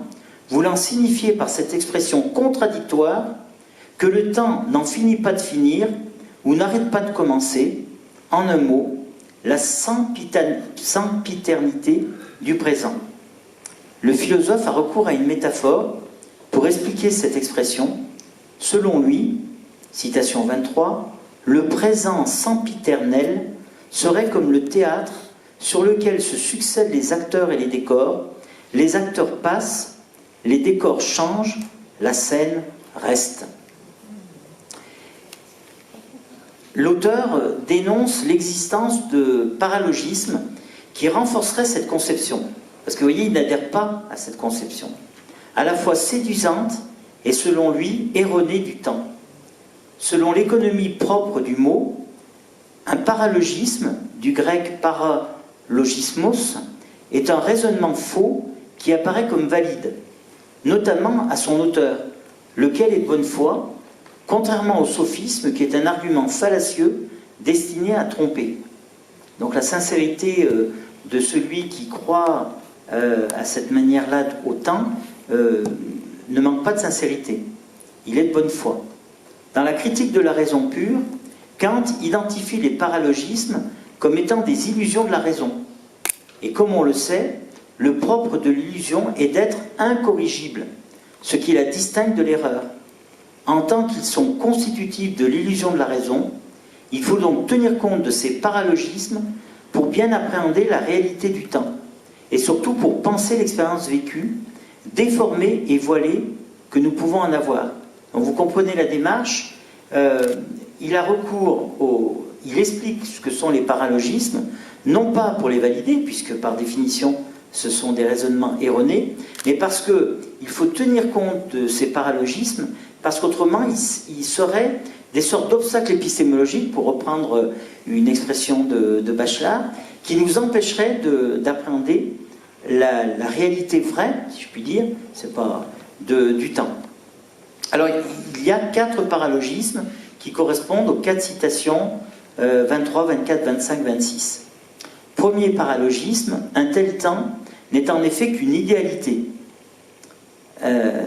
voulant signifier par cette expression contradictoire que le temps n'en finit pas de finir ou n'arrête pas de commencer, en un mot, la sempiternité du présent. Le philosophe a recours à une métaphore pour expliquer cette expression. Selon lui, citation 23, le présent sempiternel serait comme le théâtre sur lequel se succèdent les acteurs et les décors. Les acteurs passent, les décors changent, la scène reste. L'auteur dénonce l'existence de paralogismes qui renforceraient cette conception. Parce que vous voyez, il n'adhère pas à cette conception, à la fois séduisante et selon lui erronée du temps. Selon l'économie propre du mot, un paralogisme, du grec paralogismos, est un raisonnement faux qui apparaît comme valide, notamment à son auteur, lequel est de bonne foi, contrairement au sophisme qui est un argument fallacieux destiné à tromper. Donc la sincérité de celui qui croit à cette manière-là au temps ne manque pas de sincérité. Il est de bonne foi. Dans la critique de la raison pure, Kant identifie les paralogismes comme étant des illusions de la raison. Et comme on le sait, le propre de l'illusion est d'être incorrigible, ce qui la distingue de l'erreur. En tant qu'ils sont constitutifs de l'illusion de la raison, il faut donc tenir compte de ces paralogismes pour bien appréhender la réalité du temps, et surtout pour penser l'expérience vécue, déformée et voilée que nous pouvons en avoir. Donc vous comprenez la démarche, il a recours il explique ce que sont les paralogismes, non pas pour les valider, puisque par définition ce sont des raisonnements erronés, mais parce qu'il faut tenir compte de ces paralogismes, parce qu'autrement ils seraient des sortes d'obstacles épistémologiques, pour reprendre une expression de Bachelard, qui nous empêcheraient d'appréhender la réalité vraie, si je puis dire, c'est pas du temps. Alors il y a 4 paralogismes qui correspondent aux 4 citations 23, 24, 25, 26. Premier paralogisme, un tel temps n'est en effet qu'une idéalité.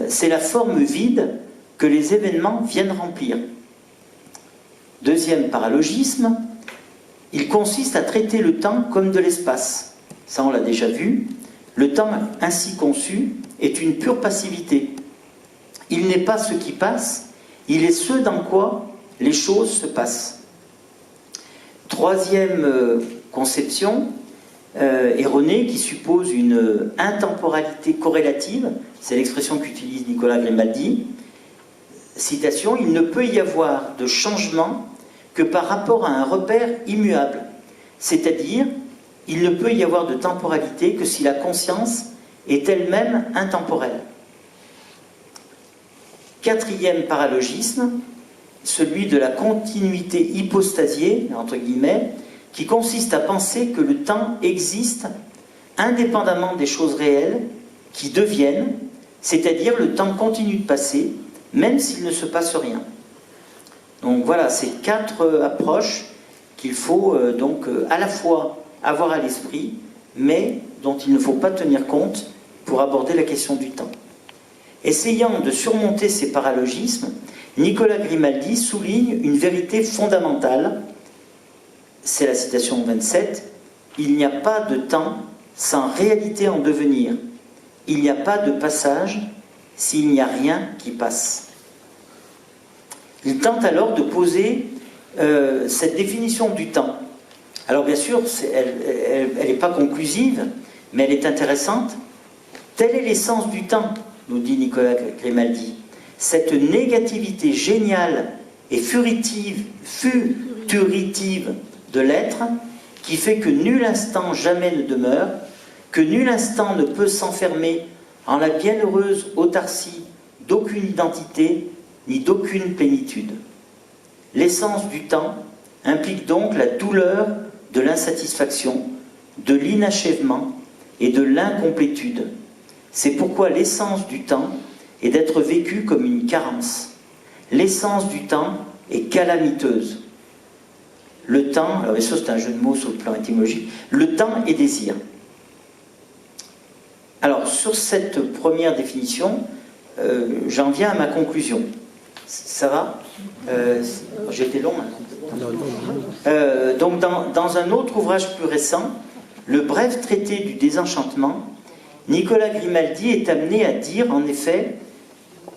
C'est la forme vide que les événements viennent remplir. Deuxième paralogisme, il consiste à traiter le temps comme de l'espace. Ça, on l'a déjà vu. Le temps ainsi conçu est une pure passivité. Il n'est pas ce qui passe, il est ce dans quoi les choses se passent. Troisième conception erronée qui suppose une intemporalité corrélative, c'est l'expression qu'utilise Nicolas Grimaldi. Citation, il ne peut y avoir de changement que par rapport à un repère immuable, c'est-à-dire il ne peut y avoir de temporalité que si la conscience est elle-même intemporelle. Quatrième paralogisme, celui de la continuité hypostasiée, entre guillemets, qui consiste à penser que le temps existe indépendamment des choses réelles qui deviennent, c'est-à-dire le temps continue de passer, même s'il ne se passe rien. Donc voilà, ces 4 approches qu'il faut donc à la fois avoir à l'esprit, mais dont il ne faut pas tenir compte pour aborder la question du temps. Essayant de surmonter ces paralogismes, Nicolas Grimaldi souligne une vérité fondamentale, c'est la citation 27, « Il n'y a pas de temps sans réalité en devenir, il n'y a pas de passage s'il n'y a rien qui passe. » Il tente alors de poser cette définition du temps. Alors bien sûr, elle n'est pas conclusive, mais elle est intéressante. Tel est l'essence du temps, nous dit Nicolas Grimaldi. Cette négativité géniale et futuritive de l'être, qui fait que nul instant jamais ne demeure, que nul instant ne peut s'enfermer en la bienheureuse autarcie d'aucune identité ni d'aucune plénitude. l'essence du temps implique donc la douleur de l'insatisfaction, de l'inachèvement et de l'incomplétude. C'est pourquoi l'essence du temps est d'être vécu comme une carence. L'essence du temps est calamiteuse. Le temps, alors ça c'est un jeu de mots sur le plan étymologique, le temps est désir. Alors sur cette première définition, j'en viens à ma conclusion. Ça va J'ai été long. Donc dans un autre ouvrage plus récent, le bref traité du désenchantement, Nicolas Grimaldi est amené à dire, en effet,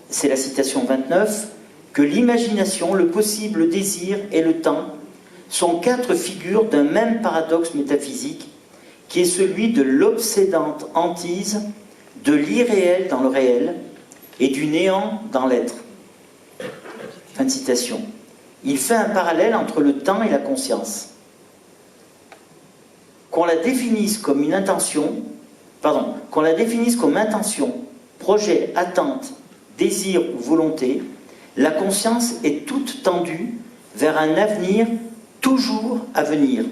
c'est la citation 29, que l'imagination, le possible, le désir et le temps sont 4 figures d'un même paradoxe métaphysique qui est celui de l'obsédante hantise de l'irréel dans le réel et du néant dans l'être. Fin de citation. Il fait un parallèle entre le temps et la conscience. Qu'on la définisse comme une intention, qu'on la définisse comme intention, projet, attente, désir ou volonté, la conscience est toute tendue vers un avenir toujours à venir.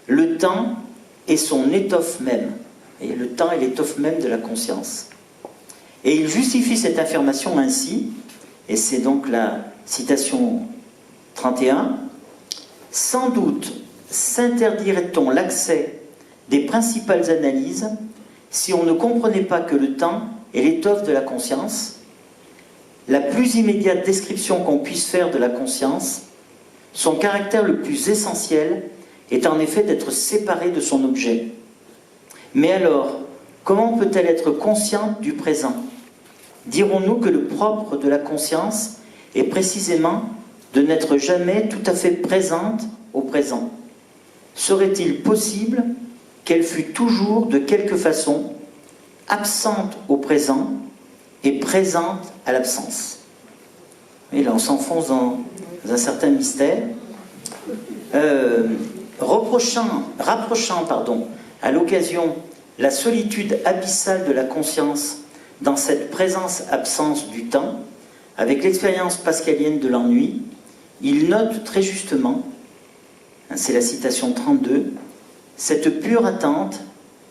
Le temps est son étoffe même. Et le temps est l'étoffe même de la conscience. Et il justifie cette affirmation ainsi, et c'est donc la citation 31, « Sans doute s'interdirait-on l'accès des principales analyses si on ne comprenait pas que le temps est l'étoffe de la conscience. La plus immédiate description qu'on puisse faire de la conscience, son caractère le plus essentiel est en effet d'être séparée de son objet. Mais alors, comment peut-elle être consciente du présent? Dirons-nous que le propre de la conscience est précisément de n'être jamais tout à fait présente au présent? Serait-il possible qu'elle fût toujours, de quelque façon, absente au présent et présente à l'absence? Et là, on s'enfonce dans un certain mystère. Rapprochant à l'occasion la solitude abyssale de la conscience dans cette présence-absence du temps, avec l'expérience pascalienne de l'ennui, il note très justement, c'est la citation 32, « Cette pure attente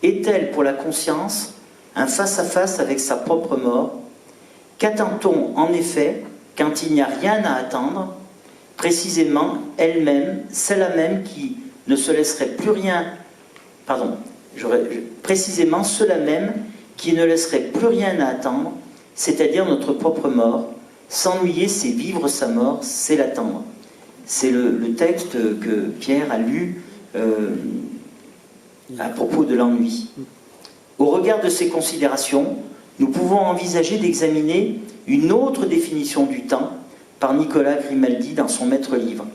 est-elle pour la conscience un face-à-face avec sa propre mort? Qu'attend-on en effet quand il n'y a rien à attendre? Précisément elle-même, celle-là même qui ne se laisserait plus rien... précisément cela même qui ne laisserait plus rien à attendre, c'est-à-dire notre propre mort. S'ennuyer, c'est vivre sa mort, c'est l'attendre. » C'est le texte que Pierre a lu à propos de l'ennui. Au regard de ces considérations, nous pouvons envisager d'examiner une autre définition du temps par Nicolas Grimaldi dans son maître livre.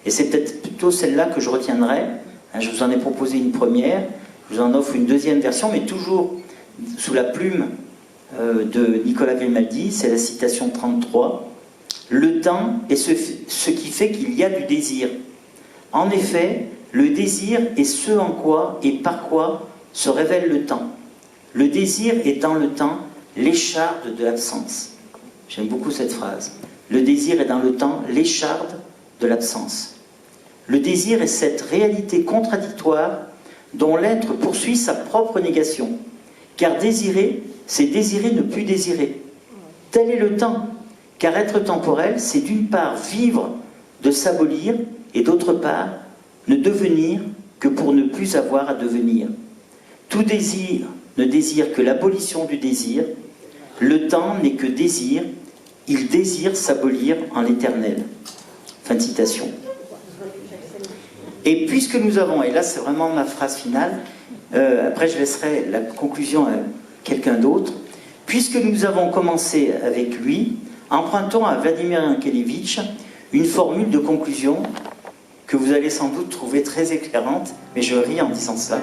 Et c'est peut-être plutôt celle-là que je retiendrai. Je vous en ai proposé une première, je vous en offre une deuxième version, mais toujours sous la plume de Nicolas Grimaldi, c'est la citation 33. « Le temps est ce qui fait qu'il y a du désir. En effet, le désir est ce en quoi et par quoi se révèle le temps. Le désir est dans le temps l'écharde de l'absence. » J'aime beaucoup cette phrase. Le désir est dans le temps l'écharde de l'absence. Le désir est cette réalité contradictoire dont l'être poursuit sa propre négation. Car désirer, c'est désirer ne plus désirer. Tel est le temps. Car être temporel, c'est d'une part vivre de s'abolir et d'autre part ne devenir que pour ne plus avoir à devenir. Tout désir ne désire que l'abolition du désir. Le temps n'est que désir. Il désire s'abolir en l'éternel. Fin de citation. Et puisque nous avons, et là c'est vraiment ma phrase finale, après je laisserai la conclusion à quelqu'un d'autre, puisque nous avons commencé avec lui, empruntons à Vladimir Yankelevitch une formule de conclusion que vous allez sans doute trouver très éclairante, mais je ris en disant ça.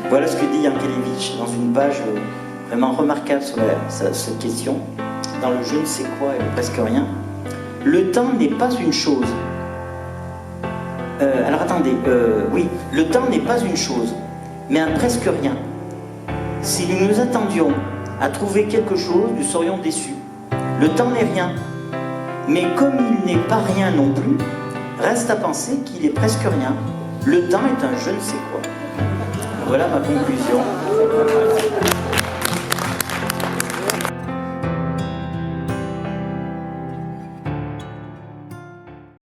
Voilà ce que dit Yankelevitch dans une page vraiment remarquable sur cette question, dans le je ne sais quoi et presque rien. Le temps n'est pas une chose. Le temps n'est pas une chose, mais un presque rien. Si nous nous attendions à trouver quelque chose, nous serions déçus. Le temps n'est rien. Mais comme il n'est pas rien non plus, reste à penser qu'il est presque rien. Le temps est un je ne sais quoi. Voilà ma conclusion.